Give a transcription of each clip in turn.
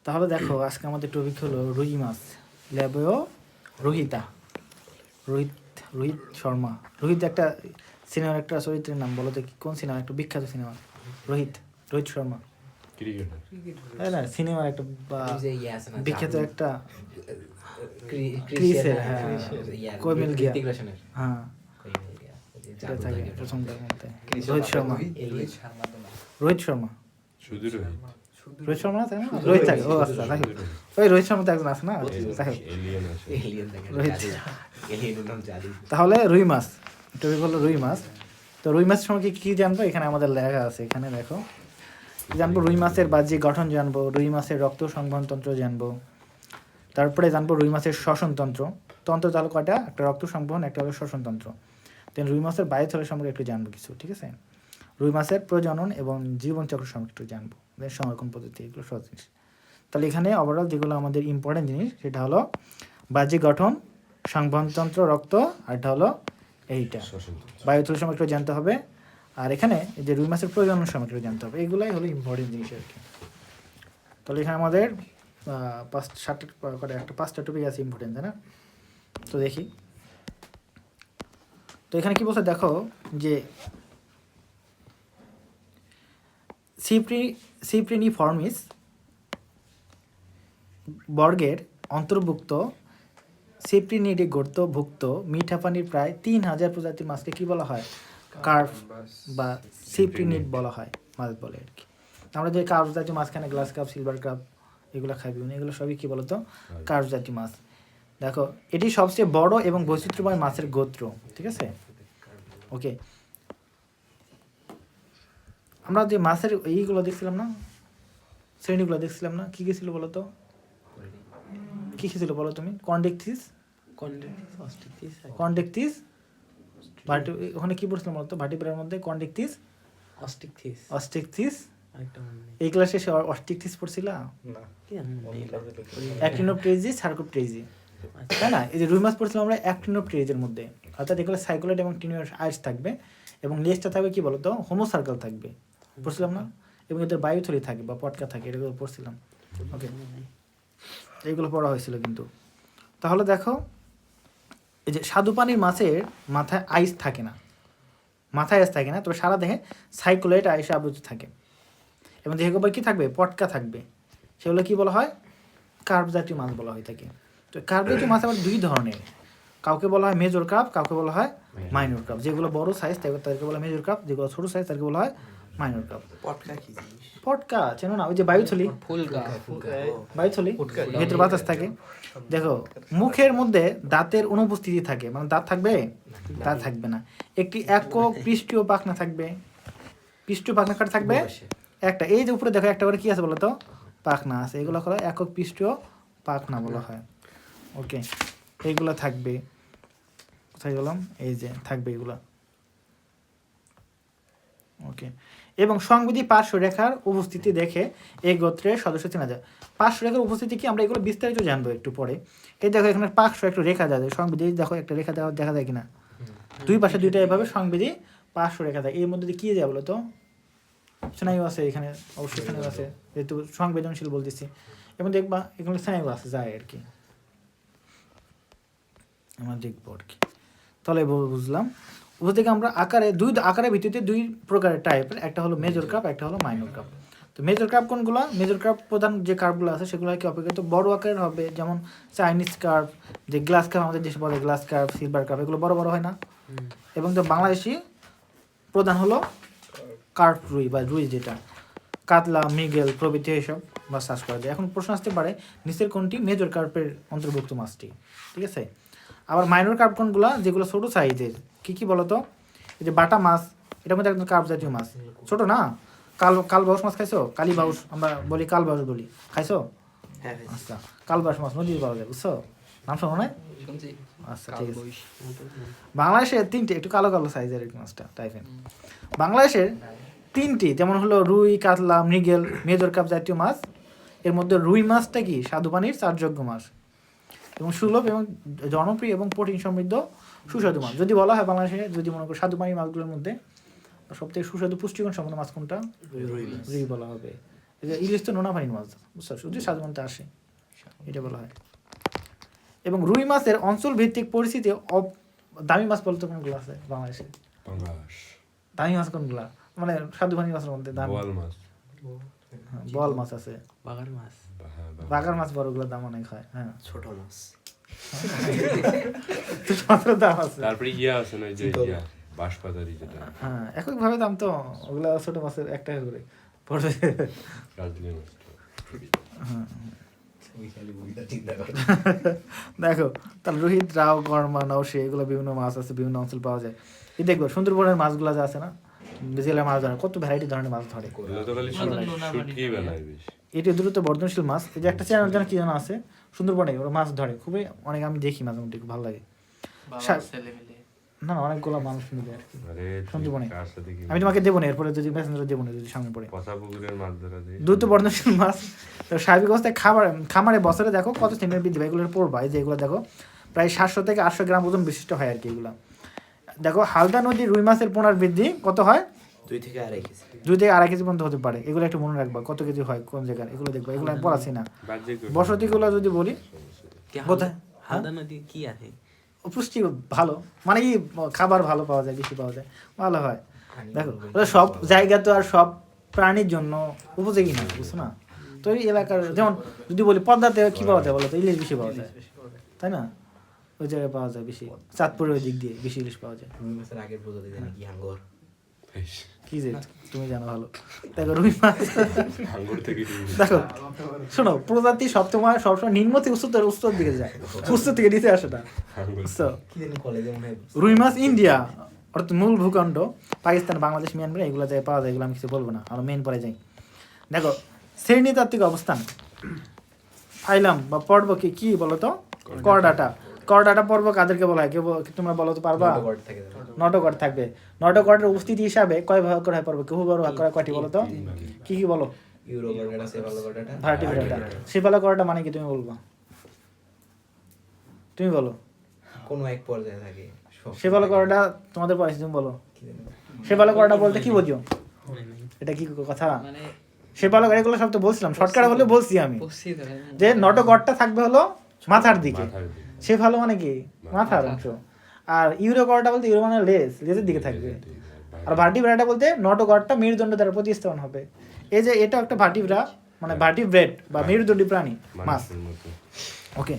তাহলে দেখো আজকে আমাদের টপিক হলো রুই মাছ, ল্যাবেও রোহিতা, রোহিত শর্মা। রোহিত একটা সিনেমার একটা চরিত্রের নাম, বলো তো কোন সিনেমা, একটা বিখ্যাত সিনেমা, রোহিত শর্মা, তাই না? সিনেমার একটা বিখ্যাত একটা ক্রিসের, হ্যাঁ কই মিল গিয়া, হ্যাঁ এটা থাকে প্রথমটার মধ্যে। রোহিত শর্মা রোহিত শর্মা না, তাই না? রোহিত থাকে, ও আচ্ছা তাই ওই রোহিত শর্মা তো একজন আছে না, তাই রোহিত। তাহলে রুই মাছ, টপিক হলো রুই মাছ। তো রুই মাছের সম্পর্কে কী জানবো, এখানে আমাদের লেখা আছে, এখানে দেখো জানবো রুই মাছের বাহ্যিক গঠন জানবো, রুই মাছের রক্ত সংবহনতন্ত্র জানবো, তারপরে জানবো রুই মাছের শ্বসনতন্ত্র। তন্ত্র তাহলে কয়টা, একটা রক্ত সংবহন, একটা হলো শ্বসনতন্ত্র। দেন রুই মাছের বায়ুথলের সম্পর্কে একটু জানবো কিছু, ঠিক আছে? রুই মাছের প্রজনন এবং জীবনচক্র সম্পর্কে একটু জানবো, দেন সংরক্ষণ পদ্ধতি, এগুলো সব জিনিস। তাহলে এখানে ওভারঅল যেগুলো আমাদের ইম্পর্টেন্ট জিনিস সেটা হলো বাহ্যিক গঠন, সংবহনতন্ত্র, রক্ত, আর এটা হলো এইটা বায়ুথলের সম্পর্কে একটু জানতে হবে। আর এখানে যে রুই মাছের প্রজনন সম্পর্কে একটু জানতে হবে, এগুলাই হলো ইম্পর্টেন্ট জিনিস আর কি। তাহলে এখানে আমাদের পাঁচটা টপিক আছে ইম্পর্টেন্ট, তাই না? তো দেখি, তো এখানে কি বলছে দেখো, যে সিপ্রিনিফর্মিস বর্গের অন্তর্ভুক্ত সিপ্রিনিডে গর্তভুক্ত মিঠা পানির প্রায় 3000 প্রজাতির মাছকে কি বলা হয়, কার্প বা সিপ্রিনিড বলা হয়, মাছ বলে আর কি। আমরা যে কার্প জাতীয় মাছখানে গ্লাস কাপ, সিলভার কাপ এগুলো খাই বিভিন্ন, এগুলো সবই কী বলতো, কার্প জাতীয় মাছ। দেখো এটি সবচেয়ে বড় এবং বৈচিত্র্যময় মাছের গোত্র, ঠিক আছে? ওকে, আমরা যে মাছের এইগুলো দেখছিলাম না, শ্রেণীগুলো দেখছিলাম না, কী কী ছিল বলো তো, কী কী ছিল বলো তুমি? কন্ডেকথিস, ওখানে কি পড়ছিলাম বলতো, ভার্টিব্রার মধ্যে কন্ডেকথিস, অস্টিকথিস, এই ক্লাসে অস্টিকথিস পড়ছিল, অ্যাক্টিনোপ্টেরিজি, সার্কোপ্টেরিজি, তাই না? এই যে রুই মাছ পড়ছিলাম আমরা অ্যাক্টিনোপ্টেরিজের মধ্যে, অর্থাৎ এগুলো সাইক্লোয়েড এবং টিনিয়াস আইস থাকবে, এবং লেজটা থাকবে কি বলতো, হোমোসার্কেল থাকবে, পড়ছিলাম না? এবং এদের বায়ুথলি থাকে বা পটকা থাকে, এগুলো পড়ছিলাম। ওকে, এইগুলো পড়া হয়েছিল কিন্তু। তাহলে দেখো এই যে স্বাদু পানির মাছের মাথায় আইস থাকে না, তবে সারা দেহে সাইক্লোয়েড আইসে আবৃত থাকে, এবং দেহে গোবর কী থাকবে, পটকা থাকবে, সেগুলো কি বলা হয়, কার্প জাতীয় মাছ বলা হয়ে থাকে। তো কার্প জাতীয় মাছ আবার দুই ধরনের, কাউকে বলা হয় মেজর কার্প, কাউকে বলা হয় মাইনর কার্প। যেগুলো বড় সাইজ তাদেরকে বলা হয় মেজর কার্প, যেগুলো ছোট সাইজ তাদেরকে বলা হয় মাইনর কার্প। পটকা চেনো না, ওই যে বায়ুথলি, ভেতরে বাতাস থাকে। দেখো মুখের মধ্যে দাঁতের অনুপস্থিতি থাকে, মানে দাঁত থাকবে, দাঁত থাকবে না। একটি একক পৃষ্ঠীয় পাখনা থাকবে, পৃষ্ঠীয় পাখনা কাটা থাকবে একটা, এই যে উপরে দেখো একটা করে কি আছে বলো তো, পাখনা আছে, এগুলো হলো একক পৃষ্ঠীয় পাখনা বলা হয়। ওকে, এইগুলো থাকবে, কোথায় গেলাম, এই যে থাকবে এগুলা। ওকে, এবং সংবিধি পার্শ্বরেখার উপস্থিতি দেখে এই গোত্রের সদস্য চেনা যায়। পার্শ্বরেখার উপস্থিতি কি, আমরা এগুলো বিস্তারিত জানবো একটু পরে। এই দেখো এখানে পার্শ্ব একটা রেখা যায়, সংবিধি দেখো একটা রেখা দেখা যায় কিনা, দুই পাশে দুইটা এভাবে সংবিধি পার্শ্ব রেখা যায়, এর মধ্যে কি যায় বলো তো, স্নায়ু আছে এখানে, অবশ্যই স্নায়ু আছে, যেহেতু সংবেদনশীল বলতেছি, এবং দেখবা এখানে স্নায়ু আছে যায় আর কি, আমরা দেখবো আর কি। তাহলে বুঝলাম, ওর থেকে আমরা আকারের ভিত্তিতে দুই প্রকারের টাইপের, একটা হলো মেজর কাপ, একটা হলো মাইনর কাপ। তো মেজর কাপ কোনগুলো, মেজর কাপ প্রধান যে কার্পগুলো আছে সেগুলো কি অপেক্ষাকৃত বড় আকারের হবে, যেমন চাইনিজ কার্প, যে গ্লাস কাপ আমাদের দেশে বলে গ্লাস কার্প, সিলভার কাপ, এগুলো বড় বড় হয় না। এবং তো বাংলাদেশি প্রধান হলো কার্প রুই বা রুই, যেটা কাতলা, মৃগেল প্রভৃতি এসব মাছ চাষ করা যায়। এখন প্রশ্ন আসতে পারে নিচের কোনটি মেজর কার্পের অন্তর্ভুক্ত মাছটি, ঠিক আছে? আবার মাইনর কার্প কোনগুলো, যেগুলো ছোটো সাইজের, কী কী বলতো, এই যে বাটা মাছ, এটার মধ্যে একদম কার্প জাতীয় মাছ, ছোটো না, কালবাউস মাছ খাইছো, কালীবাউস আমরা বলি, কালবাউস বলি, খাইছো? আচ্ছা, কালবাউস মাছ নদীতে পাওয়া যায়, বুঝছো, নাম শোনো না? আচ্ছা ঠিক আছে। বাংলাদেশের তিনটে একটু কালো কালো সাইজের মাছটা টাইপের, বাংলাদেশের তিনটি, যেমন হলো রুই, কাতলা, মৃগেল, মেজর কাপ জাতীয় মাছ। এর মধ্যে রুই মাছটা কি স্বাদু পানির চারযোগ্য মাছ, এবং সুলভ এবং জনপ্রিয় এবং প্রোটিন সমৃদ্ধ সুস্বাদু মাছ। যদি বলা হয় বাংলাদেশে, যদি মনে করো স্বাদু পানির মাছগুলোর মধ্যে সবথেকে সুস্বাদু পুষ্টিগুণ সম্পন্ন মাছ কোনটা, রুই বলা হবে। ইলিশ তো নোনা পানির মাছ, বুঝছো, শুধু সাধারণত আসে, এটা বলা হয়। এবং রুই মাছের অঞ্চল ভিত্তিক পরিস্থিতি দামি মাছ বলতে কোনগুলো আছে বাংলাদেশে? দামি মাছ কোনগুলা, মানে সাধু পানির মাছের মধ্যে দামি বল মাছ আছে, বাগার মাছ বড়গুলোর দাম অনেক হয়। হ্যাঁ, ছোট মাছ মাছের দাম আছে। তারপরে আছে না যে বাঁশপাতারি যেটা, হ্যাঁ একই ভাবে দাম তো, ওগুলা ছোট মাছের 1 টাকা করে পড়বে। দেখো তাহলে রোহিত, রাও, গরমা, নওশে, এগুলো বিভিন্ন মাছ আছে, বিভিন্ন অঞ্চল পাওয়া যায়। এই দেখবো সুন্দরবনের মাছগুলো যা আছে না, জেলের মাছ ধরে, কত ভ্যারাইটি ধরনের মাছ ধরে। এটি দ্রুত বর্ধনশীল মাছ। এই যে একটা চ্যানেল যেন কি যেন আছে সুন্দরবনে, ওরা মাছ ধরে খুবই, অনেক আমি দেখি মাঝে মধ্যে, খুব ভালো লাগে। না অনেকগুলো মানুষ মিলে আর কি সুন্দরবনে। আমি তোমাকে দেবো না এরপরে, যদি মেসেঞ্জারে দেবো না, যদি সামনে পড়ে। দ্রুত বর্ধনশীল মাছ স্বাভাবিক অবস্থায় খামারে বছরে দেখো কত সেন্টিমিটার বৃদ্ধি পায়, এগুলোর পড়বা। এই যে এগুলো দেখো প্রায় 700 থেকে 800 গ্রাম ওজন বিশিষ্ট হয় আর কি এগুলো। দেখো হালদা নদীর রুই মাছের পোনার বৃদ্ধি কত হয়? 2 থেকে আড়াই কেজি, 2 থেকে আড়াই কেজি পর্যন্ত হতে পারে। এগুলো একটু মনে রাখবা কত কেজি হয় কোন জায়গায়, এগুলো দেখবা, এগুলো আমি পড়াচ্ছি না। বসতিগুলো যদি বলি কোথায়, হালদা নদী কি আছে, পুষ্টি ভালো, মানে কি খাবার ভালো পাওয়া যায়, বেশি পাওয়া যায়, ভালো হয়। দেখো সব জায়গা তো আর সব প্রাণীর জন্য উপযোগী না, বুঝছো না? তো এই এলাকার যেমন যদি বলি পদ্মাতে কি পাওয়া যায় বলো তো, ইলিশ বেশি পাওয়া যায়, তাই না? ওই জায়গায় পাওয়া যায় বেশি, চাঁদপুরের ওই দিক দিয়ে বেশি ইলিশ পাওয়া যায়। রুই মাছের আগের প্রজাতি জানি কি, হাঙ্গর। কি যে তুমি জানো ভালো। দেখো রুই মাছ, দেখো শোনো, প্রজাতি সবসময় নিম্ন থেকে উচ্চতর দিকে যায়, উচ্চ থেকে নিচে আসে না, বুঝছো? রুই মাছ ইন্ডিয়া অর্থাৎ মূল ভূখণ্ড, পাকিস্তান, বাংলাদেশ, মিয়ানমার, এগুলো জায়গায় পাওয়া যায়। এগুলো আমি কিছু বলবো না, আর মেন পরে যাই। দেখো শ্রেণীতাত্ত্বিক অবস্থান, ফাইলাম বা পর্ব কি বলতো? করডাটা পর্ব কাদেরকে বলা হয়, তোমরা বলো তো পারবা? নটগট থাকবে। নটগটের উপস্থিতি হিসাবে কয় ভাগ করা হয় পর্ব? কেউ বড় ভাগ করা কয়টি বলো তো? কি বলো? ভার্টিব্রেটা। সেফালোকর্ডাটা মানে কি তুমি বলবা? তুমি বলো। কোন এক পর্যায়ে থাকে সেফালোকর্ডা তোমাদের পড়াইছি, তুমি বলো। সেফালোকর্ডা বলতে কি বোঝো? এটা কি কথা? সেফালোকর্ডা, এগুলো সব তো বলছিলাম, শর্টকাট হলে বলছি আমি, যে নটগটটা থাকবে হলো মাথার দিকে, সেফালো মানে কি মাথার অংশ, আর ইউরোকর্ডা বলতে ইউরো মানে লেজের দিকে থাকবে, আর ভার্টিব্রেটা বলতে নটগটটা মেরুদণ্ড দ্বারা প্রতিস্থাপন হবে। এই যে এটা একটা ভার্টিব্রা, মানে ভার্টিব্রেট বা মেরুদণ্ডী প্রাণী মাছ। ওকে,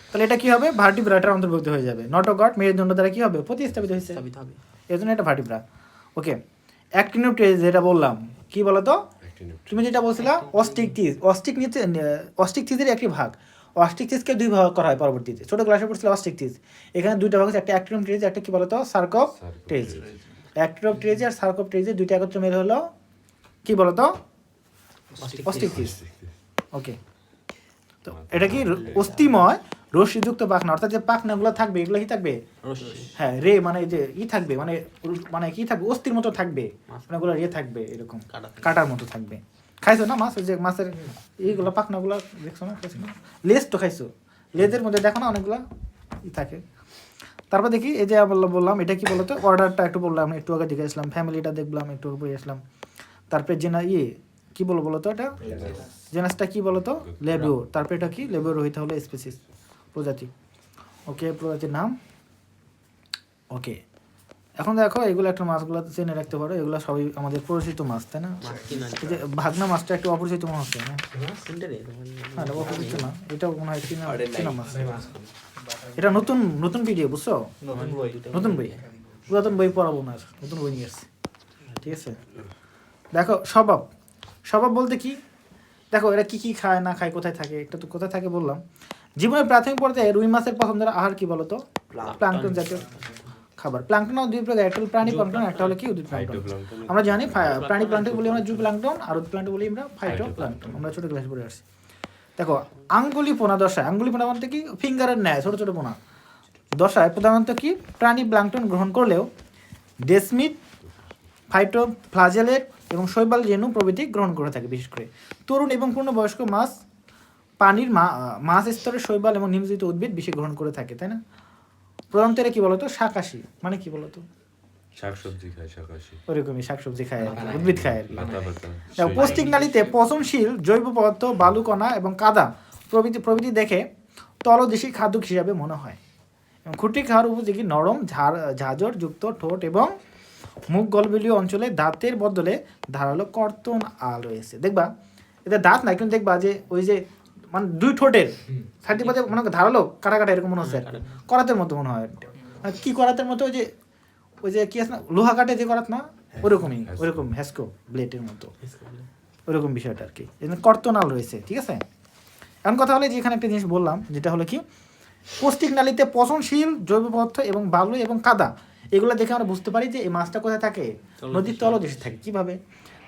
তাহলে এটা কি হবে? ভার্টিব্রাটার অন্তর্ভুক্ত হয়ে যাবে। নটগট মেরুদণ্ড দ্বারা কি হবে? প্রতিস্থাপিত হয়েছে, এই জন্য এটা ভার্টিব্রা। ওকে, অ্যাক্টিনোপ্টেজ যেটা বললাম, কি বলতো? তুমি যেটা বলছিলা অস্টিকটিজের একটি ভাগ। অস্টিকটিজকে 2 ভাগ করা হয় পরবর্তীতে, ছোট ক্লাসে পড়ছিল অস্টিকটিজ। এখানে 2টা ভাগ আছে, একটা অ্যাক্টিনোপ্টেজ, একটা কি বলতো সার্কোপটেজ। অ্যাক্টিনোপ্টেজ আর সার্কোপটেজের 2টা একত্র মেল হলো কি বলতো? অস্টিকটিজ। ওকে, তো এটা কি অস্থিময় রশ্মিযুক্ত পাখনা, অর্থাৎ যে পাখনাগুলো থাকবে এগুলো কি থাকবে? হ্যাঁ, রে মানে যে থাকবে, মানে কি থাকবে? অস্থির মতো থাকবে, মানে ওগুলো রে থাকবে, এরকম কাটার মতো থাকবে। খাইছো না মাছ? ওই যে মাছের এইগুলো পাখনাগুলো দেখছো না? খাইছো না? লেজ তো খাইছো, লেজের মধ্যে দেখো না অনেকগুলো থাকে। তারপর দেখি এই যে বললাম এটা কি বলতো? অর্ডারটা একটু বললাম, একটু আগে দেখে আসলাম, ফ্যামিলিটা দেখলাম, একটু উপরে আসলাম। তারপরে কি বলবো তো, এটা জেনাসটা কি বলতো? লেবিও। তারপরে এটা কি? লেবিও রহিত হলো স্পিসিস, প্রজাতি। ওকে, প্রজাতির নাম। ওকে, এখন দেখো এগুলো একটা মাছগুলো চেনে রাখতে পারো, এগুলো সবই আমাদের পরিচিত মাছ, তাই না? এই যে ভাগনা মাছটা একটু অপরিচিত মনে হচ্ছে, হ্যাঁ অপরিচিত না, এটাও মনে হয় চেনা মাছ। এটা নতুন ভিডিও, বুঝছো? নতুন বই, পুরাতন বই পড়াবো না, নতুন বই নিয়ে আসছি, ঠিক আছে? দেখো স্বভাব বলতে কি? দেখো এরা কি খায় না খায়, কোথায় থাকে, একটা তো কোথায় থাকে বললাম। জীবনের প্রাথমিক পর্যায়ে রুই মাছের পছন্দের আহার কি বলতো? প্লাঙ্কটন জাতীয় খাবার। প্লাঙ্কটন 2 প্রকার, একটা হলো প্রাণী প্লাঙ্কটন, একটা হলো কি উদ্ভিদ প্লাঙ্কটন। আমরা জানি প্রাণী প্লাঙ্কটন বলি আমরা জু প্লাঙ্কটন, আর উদ্ভিদ প্লাঙ্কটন বলি আমরা ফাইটোপ্লাঙ্কটন, আমরা ছোট ক্লাসে পড়ে আসছি। দেখো আঙ্গুলিপোনা দশায়, আঙ্গুলিপোনা বলতে কি? ফিঙ্গারের ন্যায় ছোট ছোট পোনা দশায় প্রধানত কি প্রাণী প্লাঙ্কটন গ্রহণ করলেও ডেসমিড, ফাইটোফ্লাজেলেট এবং শৈবাল রেণু প্রভৃতি গ্রহণ করে থাকে। বিশেষ করে তরুণ এবং পূর্ণবয়স্ক মাছ পানির মাছ স্তরের শৈবাল এবং নিমজ্জিত উদ্ভিদ বেশি গ্রহণ করে থাকে, তাই না? প্রধানত এরা কি বলতো? শাকাশি, মানে কি বলতো? শাকসবজি খায় শাকাশি। ওরকমই শাকসবজি খায় আর কি, উদ্ভিদ খায় আর কি। পাতা পাতা। দেখো, পৌষ্টিক নালীতে পচনশীল জৈব পদার্থ, বালুকণা এবং কাদা প্রভৃতি দেখে তলদেশী খাদ্য হিসাবে মনে হয়। এবং খুঁটি খাওয়ার উপযোগী নরম ঝাঁঝর যুক্ত ঠোঁট এবং মুখ গলবিলীয় অঞ্চলে দাঁতের বদলে ধারালো কর্তন রয়েছে। দেখবা এটা দাঁত না, কিন্তু দেখবা যে ওই যে মানে দুই ঠোঁটের সাইডে পাতে মনে হয় ধারালো কাটা কাটা এরকম মনে হচ্ছে আর কি। করাতের মতো মনে হয়, মানে কি করাতের মতো, ওই যে কি আছে না, লোহা কাটে যে করাত না, ওরকমই ওরকম হ্যাস্কো ব্লেডের মতো ওরকম বিষয়টা আর কি। এখানে কর্তনাল রয়েছে, ঠিক আছে। এখন কথা হলো যে এখানে একটা জিনিস বললাম, যেটা হলো কি পৌষ্টিক নালীতে পচনশীল জৈব পদার্থ এবং বালু এবং কাদা, এগুলো দেখে আমরা বুঝতে পারি যে এই মাছটা কোথায় থাকে, নদীর তলদেশে থাকে। কিভাবে?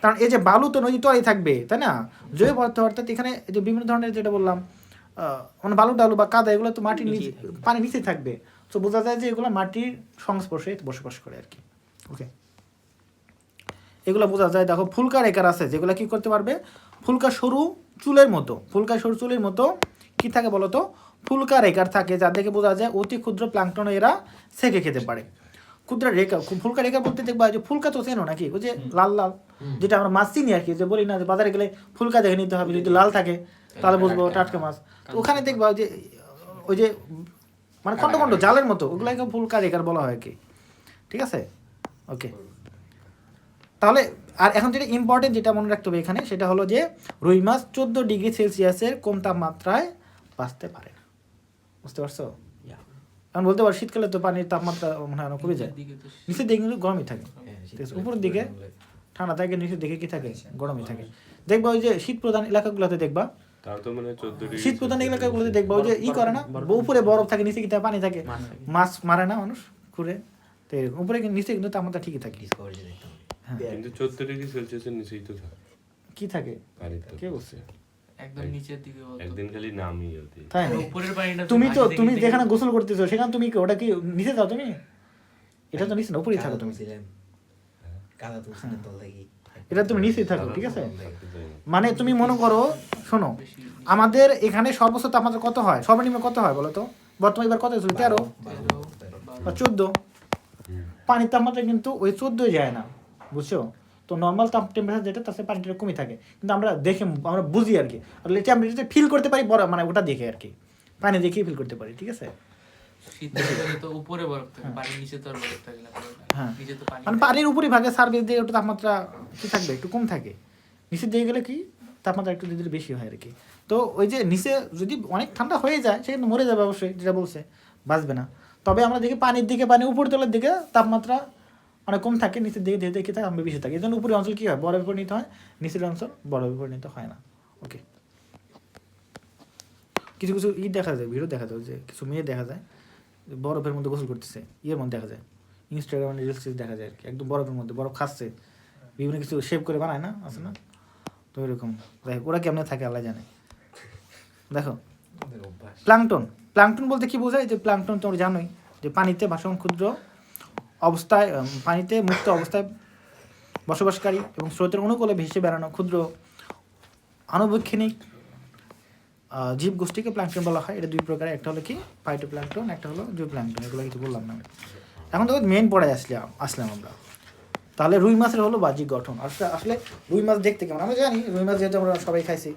কারণ এই যে বালু তো নদীর তলেই থাকবে, তাই না? জৈব পদার্থ অর্থাৎ এখানে যে বিভিন্ন ধরনের যেটা বললাম মানে বালু ডালু বা কাদা, এগুলো তো মাটির নিচে পানির নিচে থাকবে। তো বোঝা যায় যে এগুলো মাটির সংস্পর্শে বসবাস করে আর কি। ওকে, এগুলো বোঝা যায়। দেখো ফুলকা রেখার আছে যেগুলো কি করতে পারবে, ফুলকা সরু চুলের মতো কি থাকে বলো তো, ফুলকা রেখার থাকে, যা দেখে বোঝা যায় অতি ক্ষুদ্র প্লাঙ্কটন এরা সেকে খেতে পারে। ক্ষুদ্র রেখা, ফুলকা রেখা বলতে দেখবা যে ফুলকা তো চেনো নাকি, ওই যে লাল লাল যেটা আমরা মাছ চিনি আর কি, যে বলি না যে বাজারে গেলে ফুলকা দেখে নিতে হবে, যদি লাল থাকে তাহলে বুঝবো টাটকা মাছ। তো ওখানে দেখবা যে ওই যে মানে খন্ড খন্ড জালের মতো, ওগুলাকে ফুলকা রেখার বলা হয় কি, ঠিক আছে। ওকে, তাহলে আর এখন যেটা ইম্পর্টেন্ট যেটা মনে রাখতে হবে এখানে, সেটা হলো যে রুই মাছ 14 ডিগ্রি সেলসিয়াসের কম তাপমাত্রায় বাঁচতে পারে না। বুঝতে পারছো? এখন বলতে পারো শীতকালে তো পানির তাপমাত্রা মনে হয় কমে যায়, নিচের দিকে কিন্তু গরমই থাকে, ঠিক আছে। উপরের দিকে ঠান্ডা থাকে, নিচের দিকে কি থাকে, গরমই থাকে। দেখবা ওই যে শীত প্রধান এলাকাগুলোতে দেখবা, তাও তো মানে 14 ডিগ্রি শীত প্রধান এলাকাগুলোতে দেখবা ওই যে করে না, উপরে বরফ থাকে, নিচে কি থাকে, পানি থাকে, মাছ মারে না মানুষ ঘুরে, তো এরকম উপরে নিচে কিন্তু তাপমাত্রা ঠিকই থাকে। হ্যাঁ, কিন্তু 14 ডিগ্রি সেলসিয়াসের নিচেই তো থাকে কি থাকে, পানিতে। কে বলছে? একদম নিচের দিকে বলতো। একদিন খালি নামই ওতে। তাই না? উপরের পানিটা তুমি যেখানে গোসল করতেছো সেখানে তুমি কি ওটা কি নিচে যাও তুমি? এটা তো নিচে না, উপরেই থাকো তুমি। এটা তুমি নিচেই থাকো, ঠিক আছে। মানে তুমি মনে করো, শোনো, আমাদের এখানে সর্বোচ্চ তাপমাত্রা কত হয়, সর্বনিম্ন কত হয় বলো তো? বর্তমানে এবার কত ছিল, 13 বা 14। পানির তাপমাত্রা কিন্তু ওই 14 যায় না, বুঝছো? তো নর্মাল টেম্পারেচার যেটা, তার সাথে পানিটা কমই থাকে, কিন্তু আমরা বুঝি আর কি, টেম্পারেচার ফিল করতে পারি বড়, মানে ওটা দেখে আর কি, পানি দেখেই ফিল করতে পারি, ঠিক আছে। শীতকালে তো উপরে বরফ থাকে, পানির নিচে তো আর বরফ থাকে না। হ্যাঁ, নিচে তো পানি, মানে পানির উপরই ভাগে সার্ভিস দিয়ে ওটা তাপমাত্রা কি থাকবে, একটু কম থাকে। নিচে দিয়ে গেলে কি তাপমাত্রা একটু ধীরে ধীরে বেশি হয় আর কি। তো ওই যে নিচে যদি অনেক ঠান্ডা হয়ে যায়, সেখানে মরে যাবে অবশ্যই, যেটা বলছে, বাঁচবে না। তবে আমরা দেখি পানির দিকে, পানি উপর তলের দিকে তাপমাত্রা অনেক কম থাকে, নিচের দিকে ধীরে ধীরে কি থাকে, আমরা বেশি থাকে। এই জন্য উপরের অঞ্চল কী হয়, বরফে পরিণত হয়, নিচের অঞ্চল বরফে পরিণত হয় না। ওকে, কিছু কিছু দেখা যায়, ভিডিও দেখা যায়, যে কিছু মেয়ে দেখা যায় বরফের মধ্যে গোসল করতেছে, ইয়ের মধ্যে দেখা যায়, ইনস্টাগ্রামে রিলস দেখা যায় আর কি, একদম বরফের মধ্যে বরফ খাচ্ছে, বিভিন্ন কিছু শেভ করে বানায় না, আছে না? তো এরকম দেখ ওরা কেমনে থাকে আল্লাহ জানে। দেখো প্লাঙ্কটন বলতে কি বোঝায়, যে প্লাঙ্কটন তোমরা জানোই যে পানিতে ভাসমান ক্ষুদ্র অবস্থায়, পানিতে মুক্ত অবস্থায় বসবাসকারী এবং স্রোতের অনুকূলে ভেসে বেড়ানো ক্ষুদ্র আনুবীক্ষণিক জীব গোষ্ঠীকে প্লাঙ্কটন বলা হয়। এটা দুই প্রকার, একটা হলো কি ফাইটোপ্লাঙ্কটন, একটা হলো জুপ্লাঙ্কটন। এগুলো কিছু বললাম না। এখন তো মেন পড়ায় আসলাম আমরা। তাহলে রুই মাছের হলো বাহ্যিক গঠন। আসলে রুই মাছ দেখতে কেমন আমরা জানি, রুই মাছ যেহেতু আমরা সবাই খাইছি,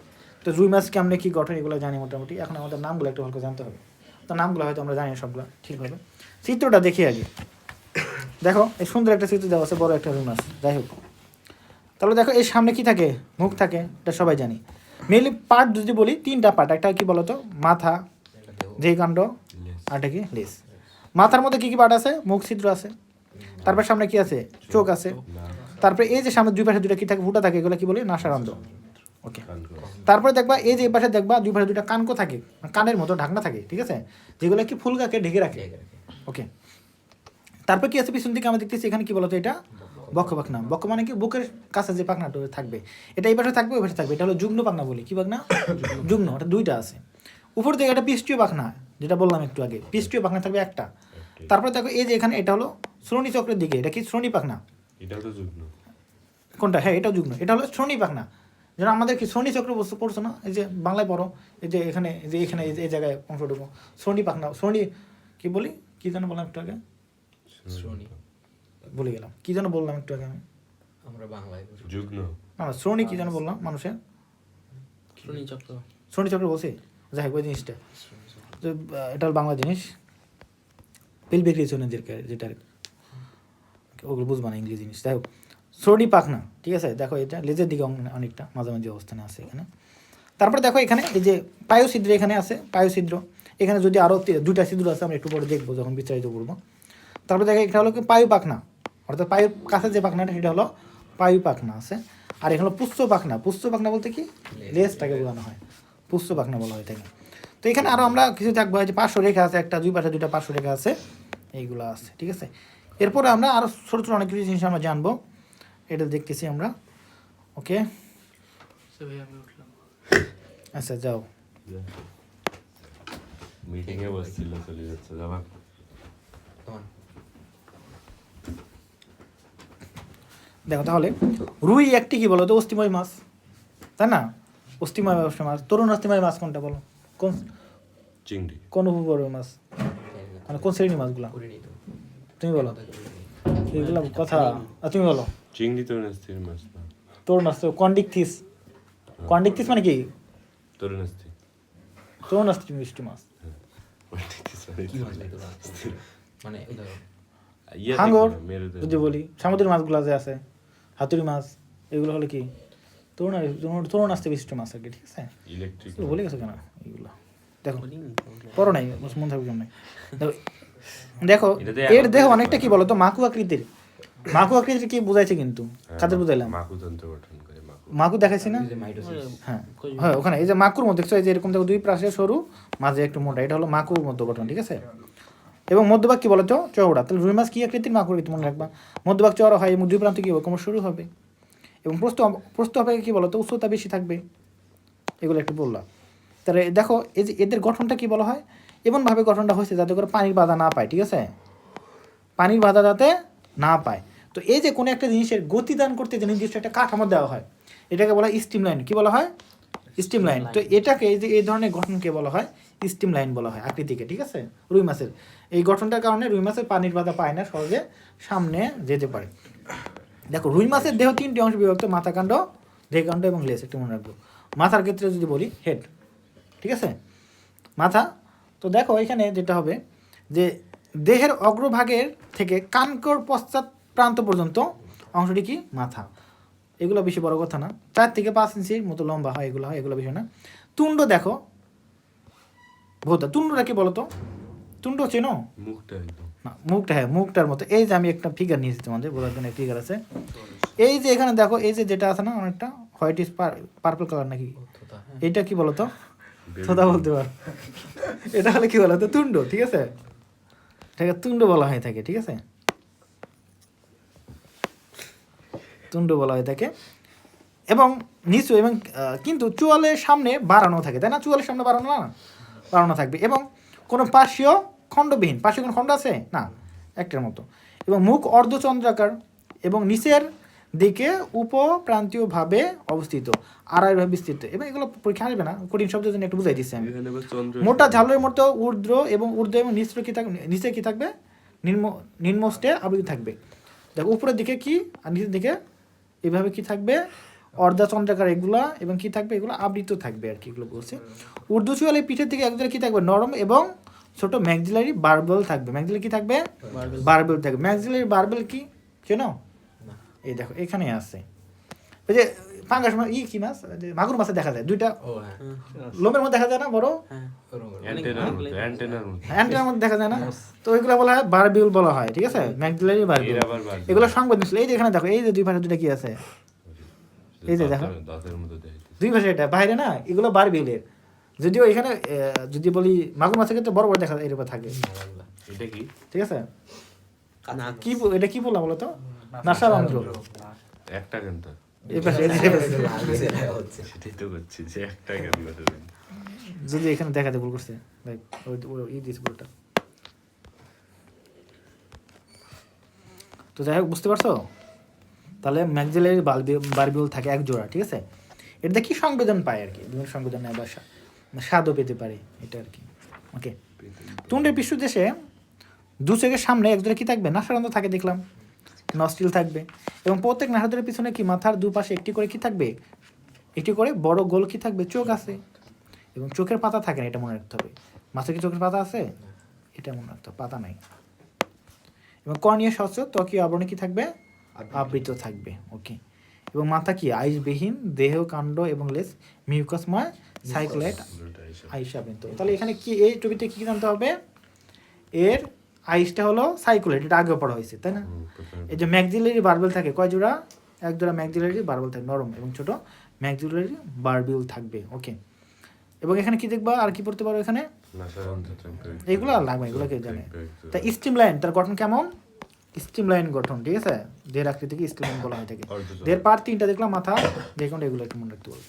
তো রুই মাছ কেমনে কী গঠন এগুলো জানি মোটামুটি। এখন আমাদের নামগুলো একটু ভালো জানতে হবে, তো নামগুলো হয়তো আমরা জানি সবগুলো ঠিকভাবে। চিত্রটা দেখি আগে। দেখো এই সুন্দর একটা চিত্র দেওয়া আছে, বড় একটা রুই মাছ। যাই হোক, তাহলে দেখো এর সামনে কি থাকে, মুখ থাকে, এটা সবাই জানি। মেনলি পার্ট যদি বলি, 3টা পার্ট। একটা কি বলতো, মাথা, দেহকাণ্ড, আর একটা কি লেজ। মাথার মধ্যে কি কি পার্ট আছে, মুখ ছিদ্র আছে, তারপর সামনে কি আছে, চোখ আছে, তারপরে এই যে সামনে দুই পাশে দুইটা কি থাকে, ফুটা থাকে, এগুলো কি বলি, নাসারন্ধ্র। ওকে, তারপরে দেখবা এই যে এই পাশে দেখবা দুই পাশে দুইটা কানকো থাকে, কানের মতো ঢাকনা থাকে, ঠিক আছে, যেগুলো কি ফুলকাকে ঢেকে রাখে। ওকে, তারপর কি আছে পিছন দিকে আমরা দেখতেছি, এখানে কি বলতো, এটা বক্ষ পাখনা। বক্ষ মানে কি, বুকের কাছে যে পাখনাটা থাকবে, এটা এই পাশে থাকবে, ওই পাশে থাকবে, এটা হলো যুগ্ম পাখনা বলি। কি পাখনা? যুগ্ম। এটা দুইটা আছে। উপর দিকে এটা পৃষ্ঠীয় পাখনা, যেটা বললাম একটু আগে, পৃষ্ঠীয় পাখনা থাকবে একটা। তারপরে দেখো এই যে এখানে এটা হলো শ্রোণী চক্রের দিকে, এটা কি শ্রোণী পাখনা। এটাও তো যুগ্ম। কোনটা? হ্যাঁ, এটাও যুগ্ম। এটা হলো শ্রোণী পাখনা। যেন আমাদের কি শ্রোণী চক্র পড়ছো না, এই যে বাংলায় পড়ো, এই যে এখানে, যে এখানে এই জায়গায় অংশটুকু শ্রোণী পাখনা, শ্রোণী কি বলি, কি যেন বললাম একটু আগে, ভুলে গেলাম কি যেন বললাম একটু আগে আমি, আমরা বাংলায় বলি। যুগ্ন না না, শ্রোণী কি যেন বললাম মানুষের, শ্রোণী চক্র। শ্রোণী চক্র বলছি, যাই হোক ওই জিনিসটা তো এটা হলো বাংলা জিনিস, পেলভিক রিজন যেটা আর কি। ওগুলো বুঝবা না ইংরেজি জিনিস। যাই হোক শ্রোণী পাখনা, ঠিক আছে, দেখো এটা লেজের দিকে অনেকটা মাঝামাঝি অবস্থানে আছে এখানে। তারপরে দেখো এখানে এই যে পায়ুছিদ্র এখানে আছে, পায়ুছিদ্র এখানে যদি আরও দুইটা ছিদ্র আছে আমরা একটু পরে দেখবো যখন বিস্তারিত করবো। তারপরে দেখো এটা হলো কি পায়ু পাখনা, অর্থাৎ পায়ুর কাছে যে পাখনাটা সেটা হলো পায়ু পাখনা আছে। আর এখানে পুচ্ছ পাখনা, পুচ্ছ পাখনা বলতে কি লেজটাকে বোঝানো হয়, পুচ্ছ পাখনা বলা হয় থাকে। তো এখানে আরও আমরা কিছু থাকবো, যে পার্শ্ব রেখা আছে একটা, দুই পাশে দুইটা পার্শ্ব রেখা আছে, এইগুলো আছে, ঠিক আছে। এরপরে আমরা আরও ছোটো ছোটো অনেক কিছু জিনিস আমরা জানবো, এটা দেখতেছি আমরা। ওকে সে ভাই আমি উঠলাম। আচ্ছা যাও। মিটিংয়ে বসছিল, চলে যাচ্ছে যাবা। তোমার দেখো তাহলে রুই একটি কি বলো তো অস্থিময় মাছ, তাই না? অস্থিময় মাছ, তরুণ অস্থিময় মাছ কোনটা বলো, কোন চিংড়ি। কোন উপবর্গের মাছ, মানে কোন শ্রেণীর মাছগুলা করিনি তো। তুমি বলো, এইগুলা কথা তুমি বলো। চিংড়ি তো নাস্তির মাছ না, তরুণ অস্থি, কন্ডিকথিস, কন্ডিকথিস মানে কি? তোর নাস্তি। তরুণ অস্থি মিষ্টি মাছ। কি মাছ ভাই তোরা? মানে উদাহরণ। হাঙ্গর যদি বলি, সামুদ্রিক মাছগুলা যে আছে, হাতুড়ি মাছ, এগুলো হলো কি তরুণ আসতে বিশিষ্ট মাছ আর কি, ঠিক আছে। ইলেকট্রিক এগুলো বলে গেছো কেন এইগুলো, দেখো পড়ো নাই, মন থাকবে কেমন নাই। দেখো এর দেহ অনেকটা কি বলতো মাকু আকৃতির, মাকু আকৃতির কি বুঝাইছে কিন্তু কাদের বুঝাইলাম, মাকুতন্ত্র গঠন করে মাকু। মাকু দেখাইছি না? এই যে মাইটোসিস। হ্যাঁ হ্যাঁ, ওখানে এই যে মাকুর মধ্যে দেখছো, এই যে এরকম দেখো দুই পাশে সরু মাঝে একটু মোটা, এটা হলো মাকুর মধ্য গঠন, ঠিক আছে। এবং মধ্যভাগ কি বলতো চওড়া, তাহলে রুই মাছ কি আকৃতির, মাকুর আকৃতির, মনে রাখবা। মধ্যভাগ চওড়া হয় এবং দুই প্রান্ত কি হবে কোমর সরু হবে, এবং প্রস্থ হবে কি বলতো উচ্চতা বেশি থাকবে, এগুলো একটু বললাম। তাহলে দেখো এই যে এদের গঠনটা কি বলা হয়, এমনভাবে গঠনটা হয়েছে যাতে করে পানির বাধা না পায়, ঠিক আছে, পানির বাধা যাতে না পায়। তো এই যে কোনো একটা জিনিসের গতিদান করতে যে নির্দিষ্ট একটা কাঠামো দেওয়া হয়, এটাকে বলা হয় স্টিম লাইন। কি বলা হয়? Steam line. তো এটাকে এই যে এই ধরনের গঠনকে বলা হয় স্টিম লাইন বলা হয় আকৃতিকে, ঠিক আছে। রুই মাছের এই গঠনটার কারণে রুই মাছের পানির বাধা পায় না, সহজে সামনে যেতে পারে। দেখো রুই মাছের দেহ তিনটি অংশ বিভক্ত, মাথাকাণ্ড, দেহকাণ্ড এবং লেজ, একটু মনে রাখবো। মাথার ক্ষেত্রে যদি বলি হেড, ঠিক আছে, মাথা। তো দেখো এখানে যেটা হবে যে দেহের অগ্রভাগের থেকে কানকর পশ্চাৎ প্রান্ত পর্যন্ত অংশটি কি মাথা, এগুলো বেশি বড় কথা না, 4 থেকে 5 ইঞ্চির মতো লম্বা হয়, এগুলো হয়, এগুলো বেশি না। তুণ্ড দেখো, ভোতা তুণ্ডটা কি বলতো, তুণ্ড চেনো মুখটা একদম না, মুখটা, হ্যাঁ মুখটার মতো। এই যে আমি একটা ফিগার নিয়েছি তোমাদের বোঝার জন্য, ফিগার আছে এই যে এখানে দেখো, এই যে যেটা আছে না অনেকটা হোয়াইট ইস পার্পল কালার নাকি, এটা কি বলতো, থোতা বলতে পার, এটা হলে কি বলতো তুণ্ড, ঠিক আছে, এটাকে তুণ্ড বলা হয়ে থাকে, ঠিক আছে, তুণ্ড বলা হয়ে থাকে। এবং নিচু এবং কিন্তু চুয়ালের সামনে বাড়ানো থাকে, তাই না, চুয়ালের সামনে বাড়ানো থাকবে। এবং কোনো পার্শ্বীয় খণ্ডবিহীন, পার্শ্বীয় কোনো খণ্ড আছে না, একটার মতো। এবং মুখ অর্ধচন্দ্রাকার এবং নিচের দিকে উপপ্রান্তীয়ভাবে অবস্থিত, আড়াইভাবে বিস্তৃত। এবং এগুলো পরীক্ষা আসবে না, কঠিন শব্দের জন্য একটু বুঝাই দিচ্ছি আমি। এখানে আবার চন্দ্র মোটা ঝালের মতো ঊর্ধ্ব এবং নিচে কি থাকবে, নিচে কি থাকবে, নিম্নষ্টে আবৃত থাকবে। দেখো উপরের দিকে কি আর নিচের দিকে এইভাবে কি থাকবে, অর্ধচন্দ্রাকার এগুলা, এবং কি থাকবে, এগুলো আবৃত থাকবে আর কি, এগুলো বলছে। ঊর্ধ্বচুয়ালের পিঠের দিকে একদলে কি থাকবে, নরম এবং ছোট ম্যাক্সিলারি বারবেল থাকবে, ম্যাক্সিলারি কি থাকবে, বারবেল থাকবে। ম্যাক্সিলারি বারবেল কি চেনো? এই দেখো এখানে আছে, ওই যে পাঙ্গাস মাছ, কি মাছ, মাগুর মাছে দেখা যায় দুইটা ও হ্যাঁ, লোমের মধ্যে দেখা যায় না, বড় অ্যান্টেনার মধ্যে দেখা যায় না, তো ওইগুলো বলা হয় বারবিউল বলা হয়, ঠিক আছে, ম্যাক্সিলারি বারবিউল। এগুলো সংবেদনশীল। এই যে এখানে দেখো, এই যে দুই পাশে দুইটা কি আছে, এই যে দেখো দাঁতের মতো দেখে দুই পাশে, এটা বাইরে না, এগুলো বারবিউলের। যদিও এখানে যদি বলি মাগুর মাছের ক্ষেত্রে বড় বড় দেখা যায়, এরকম থাকে, এটা কি ঠিক আছে। কি এটা কি বললাম বলো তো, নাসারন্ধ্র। একটা কেনটা এই পাশে সেটাই তো করছি যে একটা কেন যদি এখানে দেখাতে ভুল করছে ভাই, ওই দিয়েছে পুরোটা। তো যাই হোক বুঝতে পারছো, তাহলে ম্যাক্সিলারি বারবিউল থাকে এক জোড়া, ঠিক আছে। এটা কি সংবেদন পায় আর কি, বিভিন্ন সংবেদন নেয় বা স্বাদও পেতে পারে, এটা আর কি। ওকে, তুণ্ডের পৃষ্ঠদেশে দু চোখের সামনে এক জোড়া কি থাকবে, নাসারন্ধ্র থাকে দেখলাম। নস্ট্রিল থাকবে এবং প্রত্যেক নাসাদের পিছনে কি মাথার দুপাশে একটি করে কি থাকবে, একটি করে বড় গোল কি থাকবে, চোখ আছে এবং চোখের পাতা থাকে না, এটা মনে রাখতে হবে। মাছের কি চোখের পাতা আছে, এটা মনে রাখতে হবে, পাতা নাই। এবং কর্নিয়া স্বচ্ছ ত্বকীয় আবরণে কি থাকবে, আবৃত থাকবে। ওকে, এবং মাথা কি আইসবিহীন, দেহ কাণ্ড এবং লেজ মিউকাসময় সাইক্লেট আইস আবৃত। তাহলে এখানে কি এই টপিতে কি জানতে হবে, এর আইসটা হলো সাইক্লেট, এটা আগেও পড়া হয়েছে তাই না। এই যে ম্যাক্সিলারি বারবেল থাকে কয় জোড়া, এক জোড়া ম্যাক্সিলারি বারবেল থাকে, নরম এবং ছোট ম্যাক্সিলারি বারবেল থাকবে। ওকে, এবং এখানে কি দেখবা আর কি পড়তে পারো, এখানে এগুলো আর লাগবে, এগুলো কেউ জানে। তা স্টিম লাইন তার গঠন কেমন, স্টিম লাইন গঠন, ঠিক আছে, দেহের আকৃতিকে স্টিম লাইন বলা হয় থাকে। দেহের পার্ট তিনটা দেখলাম, মাথা, দেহকাণ্ড, এগুলো একটু মনে রাখতে পারবে।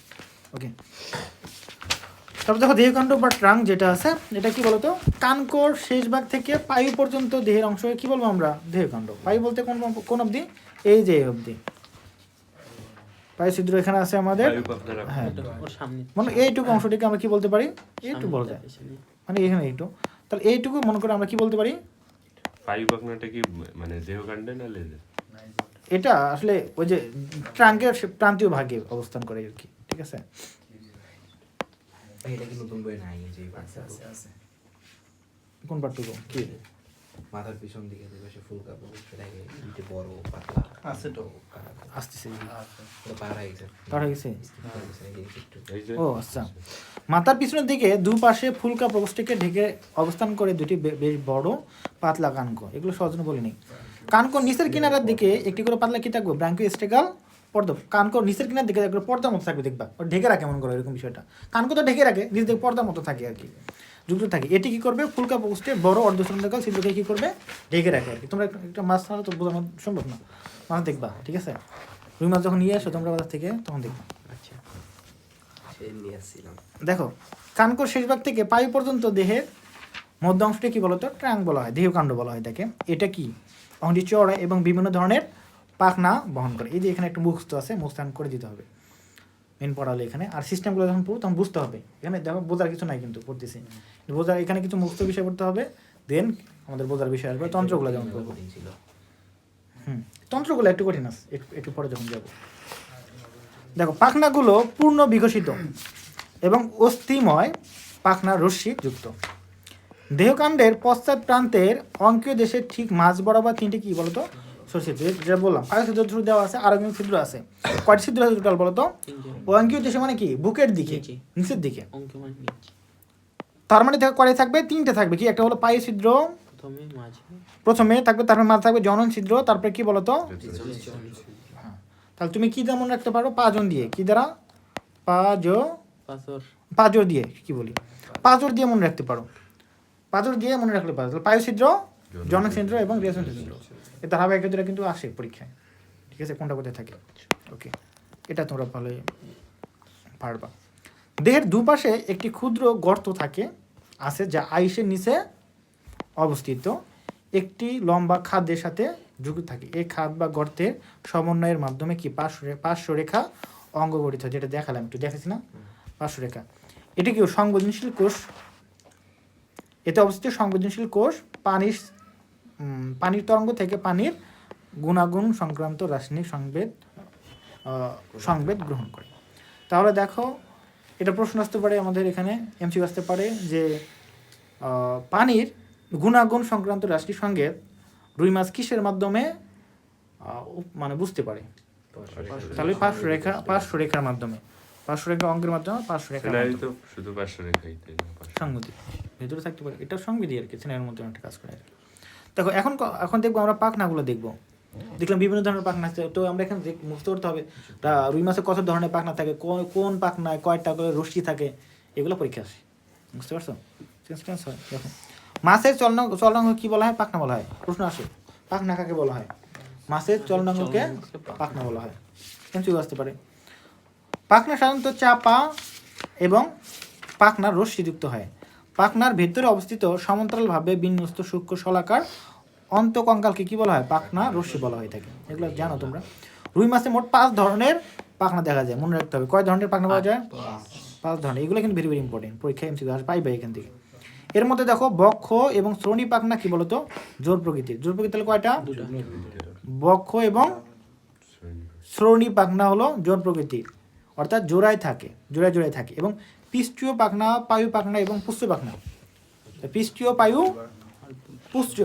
ওকে, তারপর দেখো দেহকাণ্ড বা ট্রাঙ্ক যেটা আছে, এটা কি বলতো, কানকোর শেষ ভাগ থেকে পায়ু পর্যন্ত দেহের অংশ কি বলবো আমরা, দেহকাণ্ড। পায়ু বলতে কোন অবধি, এই যে অবধি পায়ু ছিদ্র এখানে আছে আমাদের, হ্যাঁ, মানে এইটুকু অংশটিকে আমরা কি বলতে পারি, এইটুকু বলতে, মানে এখানে এইটুকু, তাহলে এইটুকু মনে করে আমরা কি বলতে পারি, পায়ু পাখনাটা কি মানে দেহকাণ্ডে না লেজে? এটা আসলে ওই যে ট্রাঙ্কের প্রান্তীয় ভাগে অবস্থান করে আর কি, ঠিক আছে। এটা কি নতুন বই নাই, যে আছে কোন পার্টটুকু কি, মাথার পিছন দিকে যে পাশে ফুল কাপড় সেটাকে দিতে বড় পাতলা আছে তো, আসতেছে, ওটা পার হয়ে গেছে, তার হয়ে গেছে। একটু এই যে ও আচ্ছা, মাথার পিছনের দিকে দুপাশে ফুলকা প্রকোষ্ঠকে ঢেকে অবস্থান করে দুটি বেশ বড় পাতলা কানক, এগুলো সহজে বলিনি। কানকোর নিচের কিনারের দিকে একটি করে পাতলা কি থাকবে, ব্রাঙ্কিওস্টেকাল পর্দা। কানকোর নিচের কিনার দিকে একটু পর্দার মতো থাকবে, দেখবা ওর ঢেকে রাখে, মনে করো এরকম বিষয়টা, কানকো তো ঢেকে রাখে, নিচ দিকে পর্দার মতো থাকে আর কি, যুক্ত থাকে। এটি কি করবে, ফুলকা প্রকোষ্ঠে বড় অর্ধচন্দ্রাকার ছিদ্রকে কি করবে, ঢেকে রাখে আর কি। তোমরা একটা মাছ ছাড়া তো বোঝানো সম্ভব না, মাছ দেখবা, ঠিক আছে, রুই মাছ যখন নিয়ে আসো তোমরা বাজার থেকে তখন দেখবা। আচ্ছা সেই নিয়ে আসছিলাম। দেখো কানকোর শেষ ভাগ থেকে পায়ু পর্যন্ত দেহের মধ্য অংশটি কি বলতো, ট্রাঙ্ক বলা হয়, দেহকাণ্ড বলা হয় তাকে। এটা কি অংশটি চওড়া এবং বিভিন্ন ধরনের পাখনা বহন করে। এই যে এখানে একটু মুখস্থ আছে, মুখস্থান করে দিতে হবে মেন পড়ালে এখানে। আর সিস্টেমগুলো যখন পড়বো তখন বুঝতে হবে, এখানে দেখো বোঝার কিছু নাই কিন্তু পড়তেছি, বোঝার এখানে কিছু মুক্ত বিষয় পড়তে হবে, দেন আমাদের বোঝার বিষয় আসবে। তন্ত্রগুলো যেমন পড়বো, ছিল তন্ত্রগুলো একটু কঠিন আছে, একটু পরে যখন যাবো। দেখো পাখনাগুলো পূর্ণ বিকশিত এবং অস্থিময় পাখনা রশ্মি যুক্ত। দেহকাণ্ডের পশ্চাৎ প্রান্তের অঙ্কীয় দেশের ঠিক মাঝ বরাবর তিনটি কি বলতো, ছিদ্র, যেটা বললাম পায়ু ছিদ্র দেওয়া আছে, আর একজন ছিদ্র আছে, কয়টি ছিদ্র আছে টোটাল বলতো, অঙ্কীয় দেশে মানে কি বুকের দিকে, নিচের দিকে, তার মানে দেখো কয়টি থাকবে, তিনটে থাকবে। কি একটা হলো পায়ু ছিদ্র প্রথমে থাকবে, তারপরে মাঝে থাকবে জনন ছিদ্র, তারপরে কি বলতো, তাহলে তুমি কি যেমন রাখতে পারো, পাঁচজন দিয়ে, কি দ্বারা, পাঁচর দিয়ে, কি বলি, পাঁচর দিয়ে মনে রাখতে পারো, পাঁচর দিয়ে মনে রাখলে পারো। তাহলে পায়ু ছিদ্র, জনন ছিদ্র এবং রেশন ছিদ্র, এটা হবে একটা দুটা কিন্তু আসে পরীক্ষায়, ঠিক আছে, কোনটা কোথায় থাকে। ওকে, এটা তোমরা ভালো পারবা। দেহের দুপাশে একটি ক্ষুদ্র গর্ত থাকে আছে, যা আইসের নিচে অবস্থিত একটি লম্বা খাদ্যের সাথে যুক্ত থাকে। এই খাদ বা গর্তের সমন্বয়ের মাধ্যমে কি পার্শ্বরেখা অঙ্গ গঠিত, যেটা দেখালাম, একটু দেখেছি না, পার্শ্বরেখা। এটা কি সংবেদনশীল কোষ, এতে অবস্থিত সংবেদনশীল কোষ পানির তরঙ্গ থেকে পানির গুণাগুণ সংক্রান্ত রাসায়নিক সংবেদ গ্রহণ করে। তাহলে দেখো এটা প্রশ্ন আসতে পারে আমাদের এখানে, এমসিকিউ আসতে পারে যে পানির গুণাগুণ সংক্রান্ত রাসায়নিক সংকেত রুই মাছ কিসের মাধ্যমে মানে বুঝতে পারে, তাহলে পার্শ্বরেখার মাধ্যমে, পার্শ্বরেখা অঙ্কের মাধ্যমে, পার্শ্বরেখার শুধু পার্শ্বরেখাই সংগতি ভেতরে থাকতে পারে, এটা সংবিধি আর কি, সিনেমার মধ্যে একটা কাজ করে আর কি। দেখো এখন দেখবো আমরা পাখনাগুলো দেখবো, দেখলাম বিভিন্ন ধরনের পাখনা আছে, তো আমরা এখানে মুক্ত করতে হবে রুই মাছের কত ধরনের পাখনা থাকে, কোন পাখনায় কয়টা করে রশ্মি থাকে, এগুলো পরীক্ষা আসে, বুঝতে পারছো। দেখো মাছের চলনাঙ্গ কি বলা হয়, পাখনা বলা হয়, প্রশ্ন আসে পাখনা কাকে বলা হয়, মাছের চলনাঙ্গকে পাখনা বলা হয়, কিন্তু আসতে পারে। পাখনা সাধারণত চাপা এবং পাখনার রশ্মিযুক্ত হয়। পাখনার ভেতরে অবস্থিত সমান্তরালভাবে বিন্যস্ত সূক্ষ্ম শলাকার অন্তকঙ্কালকে কি বলা হয়, পাখনা রশ্মি বলা হয়ে থাকে। এগুলো জানো তোমরা। রুই মাছে মোট 5 ধরনের পাখনা দেখা যায়, মনে রাখতে হবে কয় ধরনের পাখনা পাওয়া যায়, 5 ধরনের। এগুলো কিন্তু ভেরি ভেরি ইম্পর্টেন্ট, পরীক্ষায় এমসিকিউ পাইবে এখান থেকে। এর মধ্যে দেখো বক্ষ এবং শ্রোণী পাখনা কি বলতো, জোর প্রকৃতির। জোর প্রকৃতি তাহলে কয়টা, বক্ষ এবং শ্রোণী পাখনা হলো যৌন প্রকৃতির, অর্থাৎ জোড়ায় থাকে, জোড়ায় থাকে। এবং পৃষ্ঠীয় পাখনা, পায়ু পাখনা এবং পুষ্ট পাখনা। পৃষ্ঠীয়, পায়ু, পুষ্ট।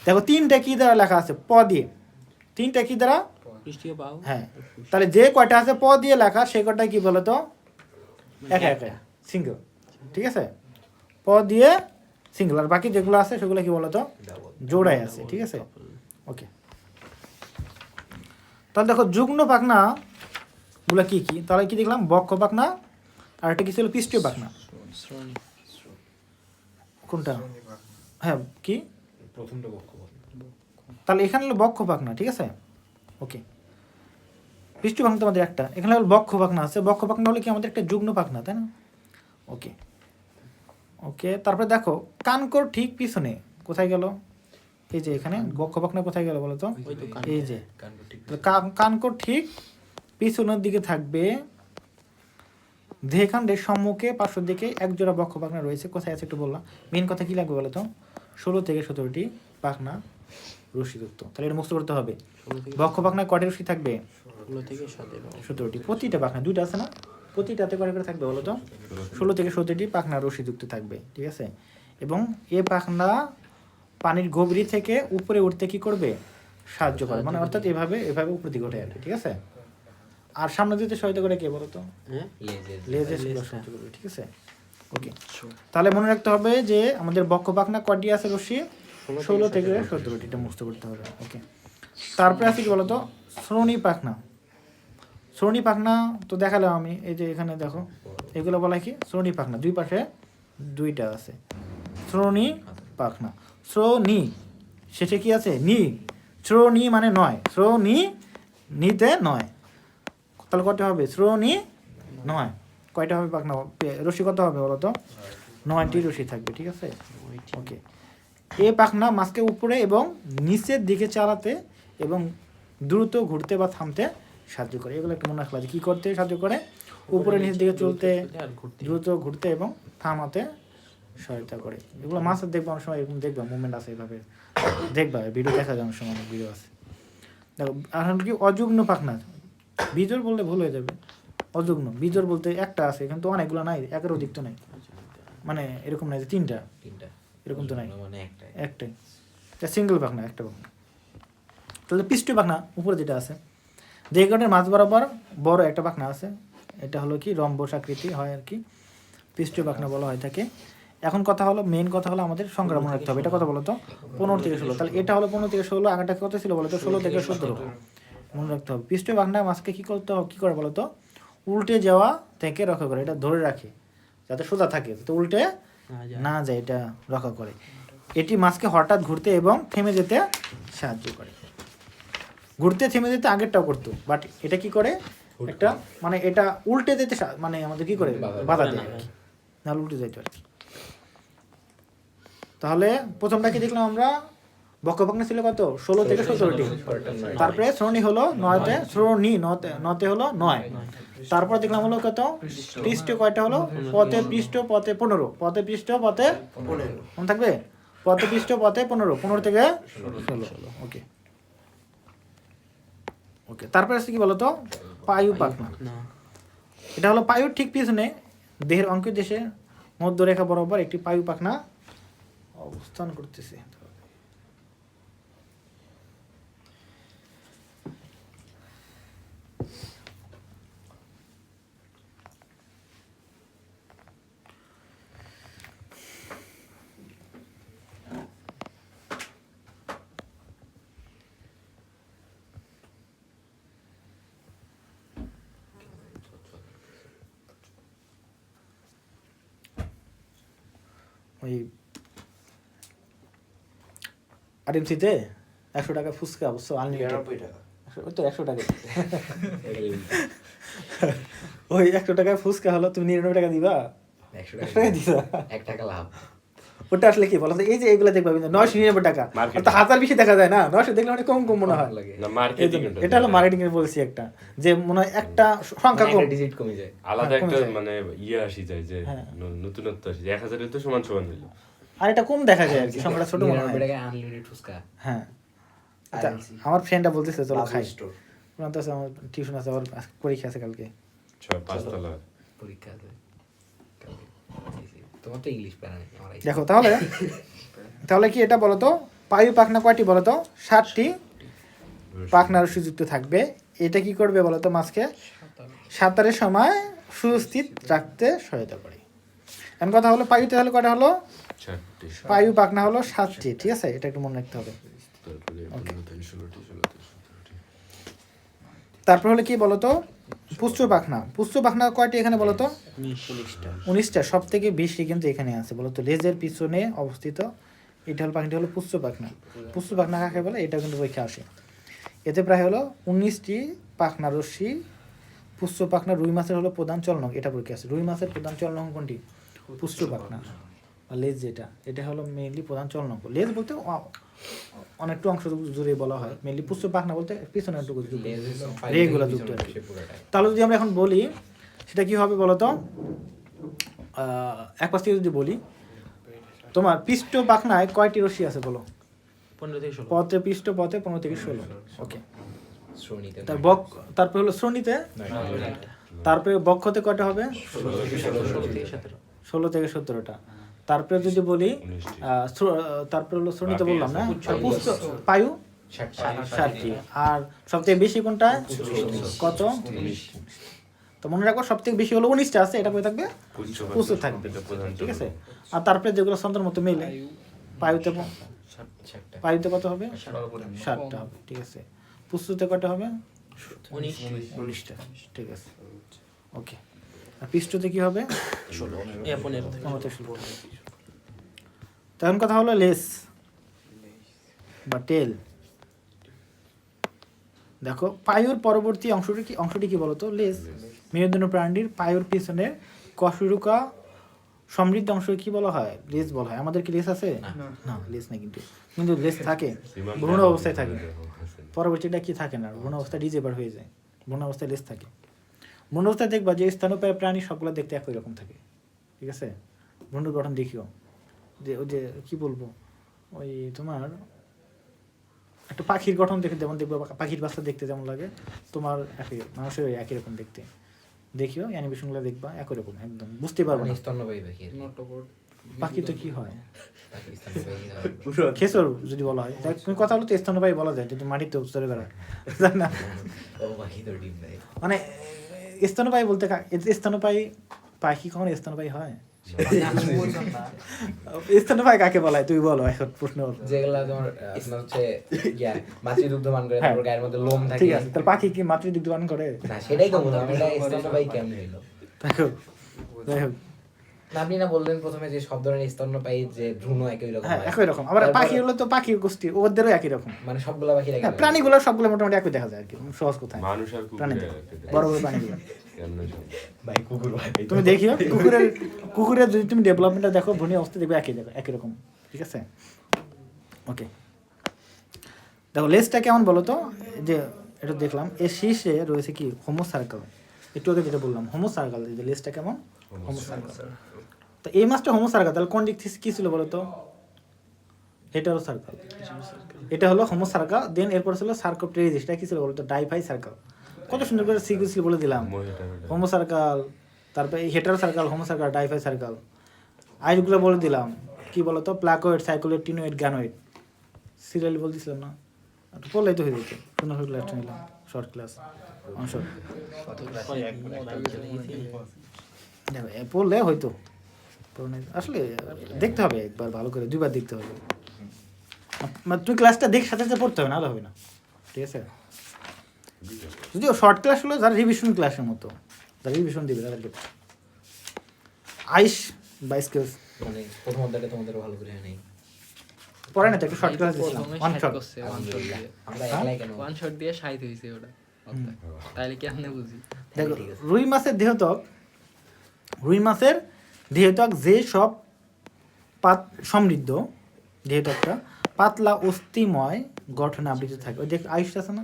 দেখো তিনটা কি দ্বারা লেখা আছে? প দিয়ে। তিনটা কি দ্বারা? পৃষ্ঠীয় বাহু। হ্যাঁ, তাহলে যে কয়টা আছে প দিয়ে লেখা সে কয়টা কি বলতো? একা একা, সিঙ্গেল। ঠিক আছে, প দিয়ে সিঙ্গেল, আর বাকি যেগুলো আছে সেগুলো কি বলতো? জোড়ায় আছে। ঠিক আছে, ওকে। তাহলে দেখো যুগ্ম পাখনা গুলো কি কি? তাহলে কি দেখলাম? বক্ষ পাখনা, আর একটা কি ছিল? পৃষ্ঠীয় পাখনা। শ্রোণী। কোনটা? হ্যাঁ, কি? প্রথমটা বক্ষ। তাহলে এখানে হলো বক্ষ পাখনা। ঠিক আছে, ওকে। পৃষ্ঠ পাখনা আমাদের একটা, এখানে হলো বক্ষ পাখনা আছে। বক্ষ পাখনা হলে কি আমাদের একটা যুগ্ম পাখনা, তাই না? ওকে ওকে। তারপরে দেখো কানকর ঠিক পিছনে কোথায় গেল? এই যে এখানে বক্ষ পাখনা কোথায় গেল বলো তো? এই যে কানকর ঠিক পিছনের দিকে থাকবে। দেহকাণ্ডের সম্মুখে পার্শ্বের দিকে এক জোড়া বক্ষ পাখনা রয়েছে। কোথায় আছে একটু বললাম। মেন কথা কি লাগবে বলো তো? 16 থেকে 17টি পাখনা রশিযুক্ত। তাহলে এটা মুক্ত করতে হবে। বক্ষ পাখনায় কয়টি রশি থাকবে? 16 থেকে 17টি। প্রতিটা পাখনা দুইটা আছে না? প্রতিটাতে কয়টা করে থাকবে বলো তো? 16 থেকে 17টি পাখনা রশিযুক্ত থাকবে। ঠিক আছে, এবং এ পাখনা পানির গভীর থেকে উপরে উঠতে কি করবে? সাহায্য করে, মানে অর্থাৎ এভাবে এভাবে উপর দিকে উঠে আসে। ঠিক আছে, আর সামনে দিতে সহায়তা করে কে বলো তো? লেজের সাহায্য করবে। ঠিক আছে, ওকে। তাহলে মনে রাখতে হবে যে আমাদের বক্ষ পাখনা কয়টি আছে রশ্মি? 16 থেকে 17টি। এটা মুক্ত করতে হবে। ওকে। তারপরে আছে কি বলতো? শ্রোণী পাখনা। শ্রোণী পাখনা তো দেখালাম আমি, এই যে এখানে দেখো এগুলো বলা কি? শ্রোণী পাখনা। দুই পাশে দুইটা আছে। শ্রোণী পাখনা। শ্রোণী শেষে কি আছে? নি। শ্রোণী মানে 9, শ্রোণী নিতে 9। তাহলে কয়টা হবে? শ্রোণী 9। কয়টা হবে পাখনা? রশি কত হবে বলো তো? 9টি রশি থাকবে। ঠিক আছে, ওকে। এই পাখনা মাছকে উপরে এবং নিচের দিকে চালাতে এবং দ্রুত ঘুরতে বা থামতে সাহায্য করে। এগুলো একটু মনে রাখলা যে কী করতে সাহায্য করে? উপরে নিচের দিকে চলতে, দ্রুত ঘুরতে এবং থামাতে সহায়তা করে। এগুলো মাছের দেখবে অনেক সময়, এরকম দেখবা মুভমেন্ট আছে, এইভাবে দেখবা, ভিডিও দেখা যায় অনেক সময়, অনেক ভিডিও আছে। দেখো আর কি অযুগ্ম পাখনা। বিজোড় বললে ভুল হয়ে যাবে। অযুগ্ম, বিজোড় বলতে একটা আছে, এখানে তো অনেকগুলো নাই, একের অধিক তো নাই, মানে এরকম নাই যে তিনটা, এরকম তো নাই, একটাই। এটা সিঙ্গেল পাখনা, একটা পাখনা। তাহলে পৃষ্ঠ পাখনা উপরে যেটা আছে, দেহগঠনের মাঝ বরাবর বড় একটা পাখনা আছে, এটা হলো কি রম্বস আকৃতি হয় আর কি, পৃষ্ঠ পাখনা বলা হয় থাকে। এখন কথা হলো, মেইন কথা হলো আমাদের সংখ্যা মনে রাখতে হবে। এটা কত বলো তো? 15 থেকে 16। তাহলে এটা হলো 15 থেকে 16, আগেটা কত ছিল বলো তো? 16 থেকে 17 মনে রাখতে হবে। পৃষ্ঠ পাখনা মাছকে কি করতে হবে, কি করে বলো তো? উল্টে যাওয়া থেকে রক্ষা করে, এটা ধরে রাখে যাতে সোজা থাকে, যাতে উল্টে না যায়, এটা রক্ষা করে। এটি মাছকে হঠাৎ ঘুরতে এবং থেমে যেতে সাহায্য করে। ঘুরতে থেমে যেতে আগেরটাও করতো, বাট এটা কি করে? একটা মানে এটা উল্টে যেতে মানে আমাদের কি করে? বাধা দেয় আর কি, নাহলে উল্টে যাইতো আর কি। তাহলে প্রথমটা কি দেখলাম আমরা? বক্ষ পাখনা ছিল কত? 16 থেকে 17টি। তারপরে শ্রোণী হলো 9তে, শ্রোণী 9তে হলো 9। তারপর দেখলাম হলো কত? পৃষ্ঠ কয়টা হলো? পথে পৃষ্ঠ, পথে 15, পথে পৃষ্ঠ, পথে 15 মনে থাকবে? পথে পৃষ্ঠ, পথে 15 থেকে 16। ওকে ওকে। তারপরে আছে কি বলতো? পায়ু পাখনা। এটা হলো পায়ুর ঠিক পিছনে দেহের অঙ্কের দেশে মধ্যরেখা বরাবর একটি পায়ু পাখনা অবস্থান করতেছে। ওই আরএমসিতে 100 টাকা ফুচকা অবশ্য আনলিমিটেড, ওই তো 100 টাকা ওই 100 টাকায় ফুচকা হলো, তুমি 99 টাকা দিবা, 100 টাকা দিবা, 1 টাকা লাভ। ওটা আসলে কি বলতো? এই যে এইগুলা দেখবা 999 টাকা, তো 1000 বেশি দেখা যায় না, 900 দেখলে অনেক কম কম মনে হয়। এটা হলো মার্কেটিং এর বলছি একটা, যে মনে হয় একটা সংখ্যা কম, ডিজিট কমে যায়, আলাদা একটা মানে ইয়ে আসি যায় যে নতুনত্ব আসি যায়, 1000 এর তো সমান সমান হইলো, আর এটা কম দেখা যায় আর কি, সংখ্যাটা ছোট মনে হয়। আনলিমিটেড ফুচকা। হ্যাঁ, তা আমার ফ্রেন্ডটা বলতেছে চলো খাই স্টোর ওখানে তো আছে, আমার টিউশন আছে, আবার পরীক্ষা আছে কালকে। পাঁচতলা পরীক্ষা আছে কালকে। তোমার তো ইংলিশ প্যারা নেই, আমার দেখো তাহলে কি এটা বলো তো, পায়ু পাখনা কয়টি বলো তো? 7টি পাখনার সুযুক্ত থাকবে। এটা কি করবে বলো তো? মাছকে সাঁতারের সময় সুস্থির রাখতে সহায়তা করে। এখন কথা হলো পায়ুতে তাহলে কয়টা হলো? 4টি, পায়ু পাখনা হলো 7টি, ঠিক আছে? এটা একটু মনে রাখতে হবে। তারপরে 15টি, 16টি, 17টি। তারপর হলো কি বলতো? পুচ্ছ পাখনা। পুচ্ছ পাখনা কয়টি এখানে বলতো? 19টা। সব থেকে বেশি কিন্তু এখানে আছে বলতো, লেজের পিছনে অবস্থিত। এটা হলো পাখিটি হলো পুচ্ছ পাখনা। পুচ্ছ পাখনা কাকে বলে? এটা কিন্তু পরীক্ষা আসে। এতে প্রায় হলো 19টি পাখনা রশ্মি। পুচ্ছ পাখনা রুই মাছের হলো প্রধান চলনক, এটা পরীক্ষা আছে। রুই মাছের প্রধান চলনক কোনটি? পুচ্ছ পাখনা। আর লেজ এটা হলো মেইনলি প্রধান চলনক। লেজ বলতে অনেকটা অংশ জুড়ে বলা হয়, মেইনলি পুচ্ছ পাখনা বলতে পিছনে একটু রেগুলো যুক্ত আর কি। তাহলে যদি আমরা এখন বলি সেটা কি হবে বলতো? এক পাশ থেকে যদি বলি, তোমার পৃষ্ঠ পাখনায় কয়টি রশ্মি আছে বলো? 15 থেকে 16। পথে পৃষ্ঠ পথে 15 থেকে 16। ওকে। শ্রোণীতে তারপরে হলো শ্রোণীতে, তারপরে বক্ষতে কয়টা হবে? 16 থেকে 17। 16 থেকে 17টা। তারপরে যদি বলি তারপরে হলো শ্রোণীতে বললাম না, পুচ্ছ পায়ু 7টি। আর সবথেকে বেশি কোনটা? কত? তো মনে রাখো সবথেকে বেশি হলো 19টা আছে, এটা কই থাকবে? পুচ্ছ থাকবে, ঠিক আছে? আর তারপরে যেগুলো ছন্দের মতো মেলে, পায়ুতে কত হবে? 7টা হবে, ঠিক আছে? পুচ্ছতে কয়টা হবে? 19টা, ঠিক আছে। ওকে। আর পৃষ্ঠতে কি হবে? 15 থেকে 16। তখন কথা হলো লেস বা টেল। দেখো পায়ুর পরবর্তী অংশটি কি বলতো? লেস। মেরুদণ্ড প্রাণীর পায়ুর পিছনে কশরুকা সমৃদ্ধ অংশ কি বলা হয়? লেস বলা হয়। আমাদের কি লেস আছে? না, লেস নেই, কিন্তু লেস থাকে, ভ্রূণ অবস্থায় থাকে। পরবর্তীটা কি থাকে না, ভ্রূণ অবস্থায় ডিজেবল হয়ে যায়, ভ্রূণ অবস্থায় লেস থাকে। ভ্রূণ অবস্থায় দেখবা যে স্তন্যপায়ী প্রাণী সবগুলো দেখতে একই রকম থাকে, ঠিক আছে? ভ্রূণের গঠন দেখিও, যে ওই যে কি বলবো, ওই তোমার একটা পাখির গঠন দেখে যেমন দেখবো, পাখির বাচ্চা দেখতে যেমন লাগে, তোমার মানুষের একই রকম দেখতে। দেখিও অ্যানিমেশনগুলো দেখবা একই রকম, একদম বুঝতে পারবে না। স্তন্যপায়ী পাখি আর কি। পাখি তো কি হয়, পাখি স্তন্যপায়ী হয়। খেসর যদি বলা হয়, কথা হলো তো স্তন্যপায়ী বলা যায় যদি মাটিতে চলে বেড়ায়, জান না? ও পাখি তো ডিম দেয়। মানে স্তন্যপায়ী বলতে স্তন্যপায়ী পাখি কখনো স্তন্যপায়ী হয়? স্তন্যপায়ী কাকে বলা হয় তুই বলো এখন? প্রশ্ন যেগুলা তোমার আপনার হচ্ছে মাতৃদুগ্ধ পান করে, তারপর গায়ের মধ্যে লোম থাকে। ঠিক আছে, তাহলে পাখি কি মাতৃদুগ্ধ পান করে? না, সেটাই তো বললাম, এটা স্তন্যপায়ী কেমন হইলো? যাই হোক, না, আপনি না বললেন প্রথমে যে সব ধরনের স্তন্যপায়ী যে ভ্রূণ একই রকম হ্যাঁ হয়। একই রকম। আবার পাখি হলো তো পাখির গোষ্ঠী, ওদেরও একই রকম। মানে সবগুলা পাখি একই হ্যাঁ, রকম। প্রাণীগুলো সবগুলো মোটামুটি একই দেখা যায় আর কি, সহজ কোথায় মানুষ আর প্রাণীদের, কুকুরে বড় বড় প্রাণীগুলো। ভাই কুকুর ভাই। তুমি দেখিও কুকুরের যদি তুমি ডেভেলপমেন্টটা দেখো, ভ্রূণী অবস্থা দেখবে একই রকম, ঠিক আছে? ওকে। দেখো লেজটা কেমন বলো তো? যে এটা দেখলাম এর শীর্ষে রয়েছে কি? Homo circle. একটু আগে যেটা বললাম হোমো সার্কেল, যে লেজটা কেমন? Homo circle. তো এই মাছটা হোমো সার্কেল, তাহলে কোন দিক থেকে কি ছিল বলো তো? Hetero circle. এটা হলো হোমো সার্কেল। দেন এরপর ছিল সার্কোপ্টেরিজিস, এটা কি ছিল বলো তো? ডাইফাই সার্কেল। কত সুন্দর করে সিকুয়েন্স বলে দিলাম। হোমো সার্কেল, তারপরে এই হেটারো সার্কেল, হোমো সার্কেল, ডাইফাই সার্কেল। আইগুলো বলে দিলাম কি বলতো? প্লাকোয়েড, সাইক্লোয়েড, টিনোয়েড, গ্যানোয়েড। সিরিয়ালি বলতেছিলাম না? একটু পড়লেই তো হয়ে যেত। সুন্দর ক্লাসটা নিলাম, শর্ট ক্লাস অংশ। দেখো পড়লে হয়তো আসলে দেখতে হবে একবার ভালো করে, দুইবার দেখতে হবে। তুই ক্লাসটা দেখে সাথে সাথে পড়তে হবে, নাহলে হবে না, ঠিক আছে? যদিও শর্ট ক্লাস হলো যারা রিভিশন ক্লাসের মতো, যারা রিভিশন দিবে তাদেরকে। আইস বা স্কিলস মানে প্রথম অধ্যায়টা তোমাদের ভালো করে নেই। পড়ে না তো, একটু শর্ট ক্লাস দিয়েছিলাম, ওয়ান শট। আমরা একলাই কেন? ওয়ান শট দিয়ে সাইড হইছে ওটা। তাইলে কি আপনি বুঝি? দেখো রুই মাছের দেহত্বক যে সব সমৃদ্ধ দেহত্বকটা পাতলা অস্থিময় গঠনে আবৃত থাকবে। ওই দেখ আইস আছে না,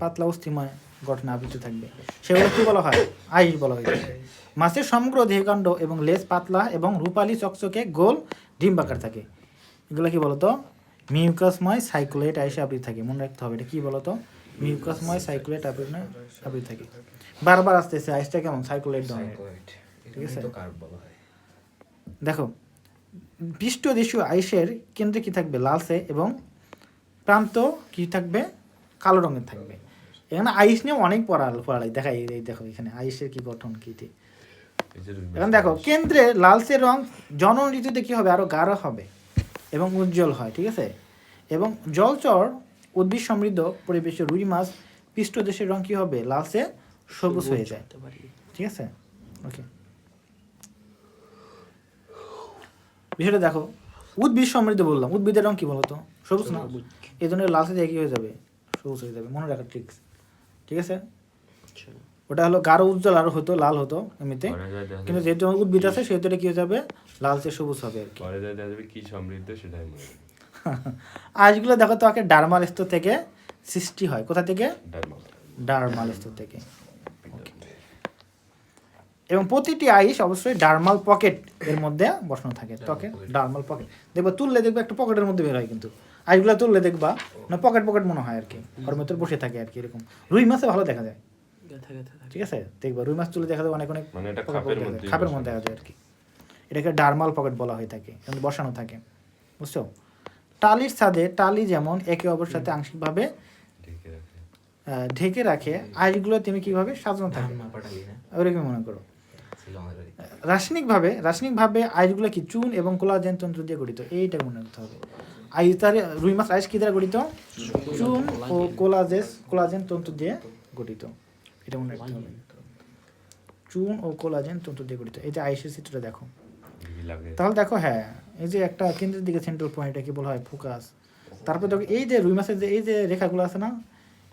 পাতলা অস্থিময় গঠনে আবৃত থাকবে, সেগুলো কি বলা হয়? আইস বলা হয়। মাছের সমগ্র দেহকাণ্ড এবং লেজ পাতলা এবং রূপালী চকচকে গোল ডিম্বাকার থাকে। এগুলো কি বলতো? মিউকাসময় সাইকুলেট আইসে আবৃত থাকে, মনে রাখতে হবে এটা কি বলতো, মিউকাসময় সাইকুলেট আবৃত থাকে। বারবার আসতেছে আইসটা কেমন সাইকুলেট ধরনের, ঠিক আছে। তো কার্ভ বলা হয়। দেখো পৃষ্ঠদেশীয় আইসের কেন্দ্রে কি থাকবে লালচে এবং প্রান্ত কি থাকবে কালো রঙের থাকবে। এখানে আইস নিয়ে অনেক পড়ালাই দেখাই, এই দেখো এখানে আইসের কি গঠন কি। এখন দেখো কেন্দ্রে লালচে রং জনন ঋতুতে কি হবে আরো গাঢ় হবে এবং উজ্জ্বল হয়, ঠিক আছে। এবং জলচর উদ্ভিদ সমৃদ্ধ পরিবেশে রুই মাছ পৃষ্ঠদেশের রং কি হবে লালচে সবুজ হয়ে যায়, ঠিক আছে। ওকে, বিষয়টা দেখো উদ্ভিদ সমৃদ্ধ বললাম, উদ্ভিদের রং কি বলতো সবুজ না, এই জন্য লালচে দিয়ে কি হয়ে যাবে সবুজ হয়ে যাবে, মনে রাখার ট্রিক্স, ঠিক আছে। ওটা হলো গাঢ় উজ্জ্বল আর হতো লাল হতো এমনিতে, কিন্তু যেহেতু উদ্ভিদ আছে সেহেতু এটা কি হয়ে যাবে লালচে সবুজ হবে আর কি। পরে দেখা যাবে কি সমৃদ্ধ সেটাই মনে হয়। আইসগুলো দেখো তোমাকে ডার্মাল স্তর থেকে সৃষ্টি হয়, কোথা থেকে ডার্মাল। ডার্মাল স্তর থেকে। এবং প্রতিটি আইস অবশ্যই ডার্মাল পকেট এর মধ্যে বসানো থাকে, ত্বকে ডার্মাল পকেট দেখবা তুললে দেখবে একটা পকেটের মধ্যে বের হয়, কিন্তু আইসগুলো তুললে দেখবা না পকেট পকেট মনে হয় আর কি, ওর মধ্যে বসে থাকে আর কি। এরকম রুই মাছে ভালো দেখা যায়, ঠিক আছে, দেখবা রুই মাছ তুলে দেখা যায় অনেক অনেক মানে এটা pocket খাপের দেখা যায়, মধ্যে খাপের মধ্যে দেখা যায় আর কি। এটাকে ডার্মাল পকেট বলা হয়ে থাকে, বসানো থাকে, বুঝছো। টালির ছাদে টালি যেমন একে অপরের সাথে আংশিকভাবে ঢেকে রাখে। ঢেকে রাখে, আইসগুলো তুমি কিভাবে সাজানো থাকে পাটালি না ওরকম মনে করো। ছিল আমাদের বাড়িতে। রাসায়নিকভাবে আইসগুলো কি চুন এবং কোলাজেন তন্তু দিয়ে গঠিত, এইটা মনে রাখতে হবে। আইস তার রুই মাছ আইস কি দ্বারা গঠিত, চুন ও কোলাজেন তন্তু দিয়ে গঠিত, এটা মনে রাখতে হবে। চুন ও কোলাজেন তন্তু দিয়ে গঠিত, এই যে আইসের চিত্রটা দেখো, ঘি লাগে। তাহলে দেখো হ্যাঁ এই যে একটা কেন্দ্রের দিকে সেন্ট্রাল পয়েন্ট কি বলা হয় ফোকাস। তারপর দেখো এই যে রুই মাছের যে এই যে রেখাগুলো আছে না,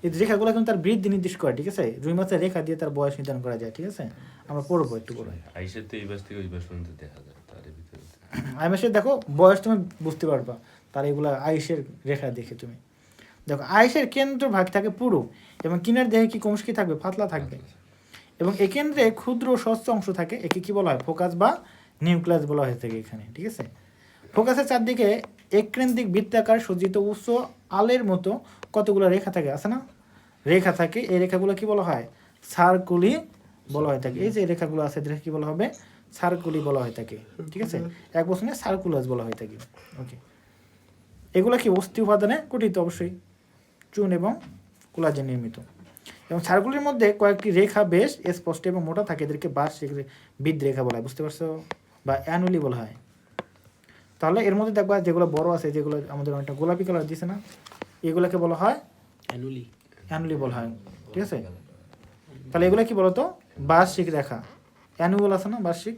এই রেখাগুলো কিন্তু তার বৃদ্ধি নির্দেশ করে, ঠিক আছে। রুই মাছের রেখা দিয়ে তার বয়স নির্ধারণ করা যায়, ঠিক আছে। আমরা পড়বো একটু পরে। আইসের তো এই বাস থেকে ওই বাস পর্যন্ত দেখা যায় তার ভিতরে। আইসের দেখো বয়স তুমি বুঝতে পারবা তার এগুলা আইসের রেখা দেখে তুমি দেখো। আইসের কেন্দ্র ভাগ থাকে পুরো এবং কিনার দেহে কি কোষ কি থাকবে পাতলা থাকবে, এবং এ কেন্দ্রে ক্ষুদ্র স্বচ্ছ অংশ থাকে, একে কি বলা হয় ফোকাস বা নিউক্লিয়াস বলা হয়ে থাকে এখানে, ঠিক আছে। ফোকাসের চারদিকে এককেন্দ্রিক বৃত্তাকার সজ্জিত উচ্চ আলের মতো কতগুলো রেখা থাকে, আছে না রেখা থাকে, এই রেখাগুলো কি বলা হয় সার্কুলি বলা হয়ে থাকে। এই যে রেখাগুলো আছে এদের কি বলা হবে সার্কুলি বলা হয়ে থাকে, ঠিক আছে। এক বছরে সার্কুলাস বলা হয়ে থাকে, ওকে। এগুলো কি অস্থি উপাদানে গঠিত, অবশ্যই চুন এবং কোলাজেন নির্মিত। এবং সার্কুলের মধ্যে কয়েকটি রেখা বেশ স্পষ্ট এবং মোটা থাকে, এদেরকে বার্ষিক বৃদ্ধ রেখা বলা হয়, বুঝতে পারছো, বা অ্যানুয়ালি বলা হয়। তাহলে এর মধ্যে দেখবা যেগুলো বড় আছে, যেগুলো আমাদের অনেকটা গোলাপি কালার দিছে না, এগুলোকে বলা হয় অ্যানুয়ালি বলা হয়, ঠিক আছে। তাহলে এগুলো কি বলতো বার্ষিক রেখা, অ্যানুয়াল আছে না বার্ষিক,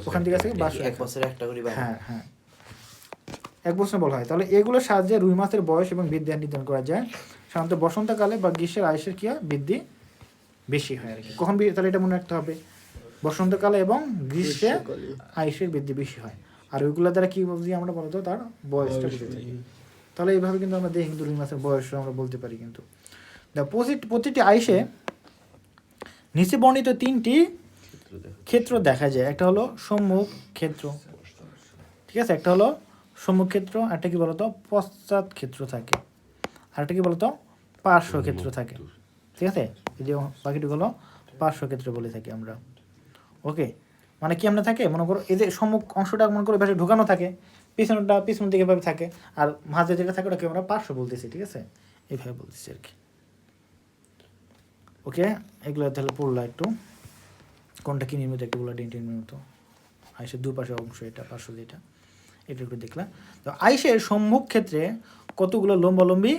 ওখান থেকে আছে বার্ষিক এক বছরে একটা করে বাড়ে। হ্যাঁ হ্যাঁ এক বছর বলা হয়। তাহলে এগুলোর সাহায্যে রুই মাছের বয়স এবং বৃদ্ধি নির্ধারণ করা যায়। সাধারণত বসন্তকালে বা গ্রীষ্মের আইসের কি হয় বৃদ্ধি বেশি হয় আর কি। কখন তাহলে এটা মনে রাখতে হবে বসন্তকালে এবং গ্রীষ্মে আইসের বৃদ্ধি বেশি হয়। আর ওইগুলো দ্বারা কি বুঝি আমরা বলতো তার বয়সটা বুঝে থাকি। তাহলে এইভাবে কিন্তু আমরা দেখি কিন্তু রুই মাছের বয়স আমরা বলতে পারি। কিন্তু প্রতিটি আইসে নিচে বর্ণিত তিনটি ক্ষেত্র দেখা যায়। একটা হলো সম্মুখ ক্ষেত্র, ঠিক আছে, একটা হলো সম্মুখ ক্ষেত্র, একটা কি বলতো পশ্চাৎ ক্ষেত্র থাকে, আর একটা কি বলতো পার্শ্ব ক্ষেত্র থাকে, ঠিক আছে। এই যে বাকিটি হলো পার্শ্ব ক্ষেত্র বলে থাকি আমরা, ওকে। মানে কি আমরা থাকে মনে করো এই যে সম্মুখ অংশটা মনে করো এভাবে ঢুকানো থাকে, পিছনটা পিছন দিকে এভাবে থাকে, আর মাঝে যেটা থাকে ওটাকে আমরা পার্শ্ব বলতেছি, ঠিক আছে, এইভাবে বলতেছি আর কি, ওকে। এগুলো তাহলে পড়লো একটু কোনটা কি নির্মিত, একটু বলে ডিনটি নির্মিত আইসের দুপাশে অংশ, এটা পার্শ্ব যেটা, এটা একটু দেখলাম। তো আইসের সম্মুখ ক্ষেত্রে কতগুলো লম্বালম্বী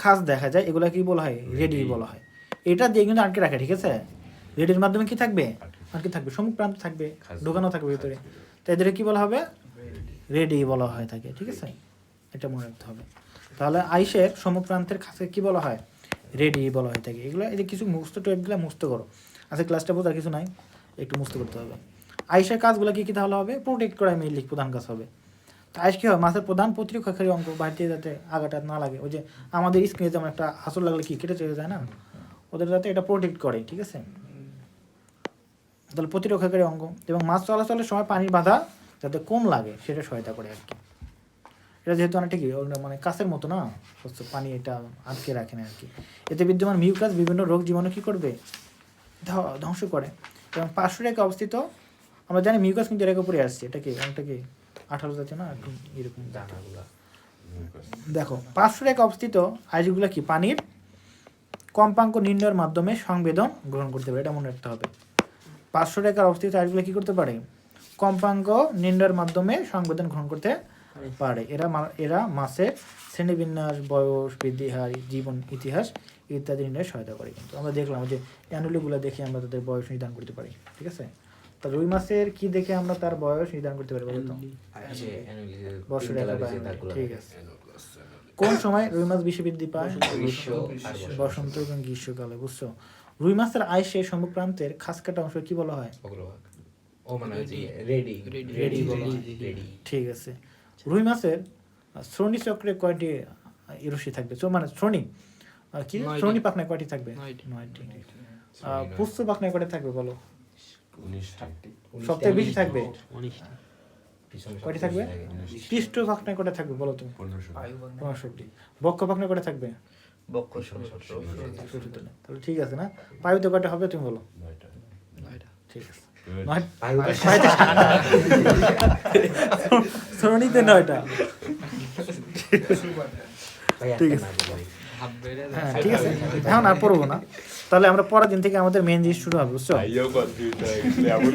খাঁজ দেখা যায়, এগুলো কি বলা হয় রেডি বলা হয়। এটা দিয়ে কিন্তু আটকে রাখে, ঠিক আছে। রেডির মাধ্যমে কি থাকবে আটকে থাকবে, সম্মুখ প্রান্ত থাকবে, ঢোকানো থাকবে ভিতরে, তাই এদের কি বলা হবে রেডি বলা হয় থাকে, ঠিক আছে। এটা মনে রাখতে হবে। তাহলে আইসের সম্মুখ প্রান্তের কাছে কি বলা হয় রেডি বলা হয়ে থাকে। এগুলো এই যে কিছু মুস্ত টাইপগুলো মুস্ত করো, আচ্ছা ক্লাসটা বোঝার কিছু নাই, একটু মুস্ত করতে হবে। আইসের কাজগুলো কি কি তাহলে হবে প্রোটেক্ট করা মেইনলি প্রধান কাজ হবে। তো আইস কি হয় মাছের প্রধান প্রতিরক্ষাকারী অঙ্গ, বাড়িতে যাতে আগাটা না লাগে, ওই যে আমাদের স্ক্রিনে যেমন একটা হাসল লাগলে কি কেটে চলে যায় না, ওদের যাতে এটা প্রোটেক্ট করে, ঠিক আছে। তাহলে প্রতিরক্ষাকারী অঙ্গ, এবং মাছ চলাচলের সময় পানির বাধা যাতে কম লাগে সেটা সহায়তা করে আর কি। এটা যেহেতু অনেকটা কি মানে কাছের মতো না, বুঝছো, পানি এটা আটকে রাখে না আর কি। এতে বিদ্যমান মিউকাস বিভিন্ন রোগ জীবাণু কি করবে, ধ্বংস করে। এবং পার্শ্ব রেখা অবস্থিত, আমরা জানি মিউকাস কিন্তু এর উপরে আসছে, এটা কি অনেকটা কি আঠালো যাচ্ছে না একটু এরকম। দানাগুলা দেখো পার্শ্ব রেখা অবস্থিত আইসগুলো কি পানির কম্পাঙ্ক নির্ণয়ের মাধ্যমে সংবেদন গ্রহণ করতে পারে, এটা মনে রাখতে হবে। পার্শ্ব রেখার অবস্থিত আইসগুলো কি করতে পারে, কম্পাঙ্ক নির্ণয়ের মাধ্যমে সংবেদন গ্রহণ করতে পারে। এরা মাছের শ্রেণীবিন্যাস, বয়স, বৃদ্ধি হার, জীবন ইতিহাস ইত্যাদি নির্ণয়ে সহায়তা করে। কিন্তু আমরা দেখলাম যে অ্যানুলিগুলো দেখে আমরা তাদের বয়স নির্ধারণ করতে পারি, ঠিক আছে। তা রুই মাছের কি দেখে আমরা তার বয়স নির্ধারণ করতে পারি বলতো, বর্ষরেখা বা annually, ঠিক আছে। কোন সময় রুই মাছ বেশি বৃদ্ধি পায়, বসন্ত এবং গ্রীষ্মকালে, বুঝছো। রুই মাছের আইসে সম্মুখ প্রান্তের খাস কাটা অংশ কি বলা হয়, অগ্রভাগ। ও মানে রেডি রেডি। ঠিক আছে। রুই মাছের শ্রোণী চক্রে কয়টি রশ্মি থাকবে, মানে শ্রোণী কি, শ্রোণী পাখনায় কয়টি থাকবে, 9টি। পুষ্প পাখনায় কয়টি থাকবে বলো, 19টি। সবথেকে বেশি থাকবে পিছনে কয়টি থাকবে, পৃষ্ঠ পাখনায় কয়টা থাকবে বলো তুমি, 15টি। বক্ষ পাখনায় কয়টা থাকবে, বক্ষ 17টি। তাহলে ঠিক আছে না, পায়ুতে কয়টা হবে তুমি বলো, 9টা। ঠিক আছে। আয়ুটা শ্রোণীতে 9টা, ঠিক আছে। হাফ বেড়ে হ্যাঁ ঠিক আছে, এখন আর পড়বো না। তাহলে আমরা পরের দিন থেকে আমাদের মেন জিনিস শুরু হবে, বুঝছো। আইও কনফিউজ হয়ে গেছে, এমন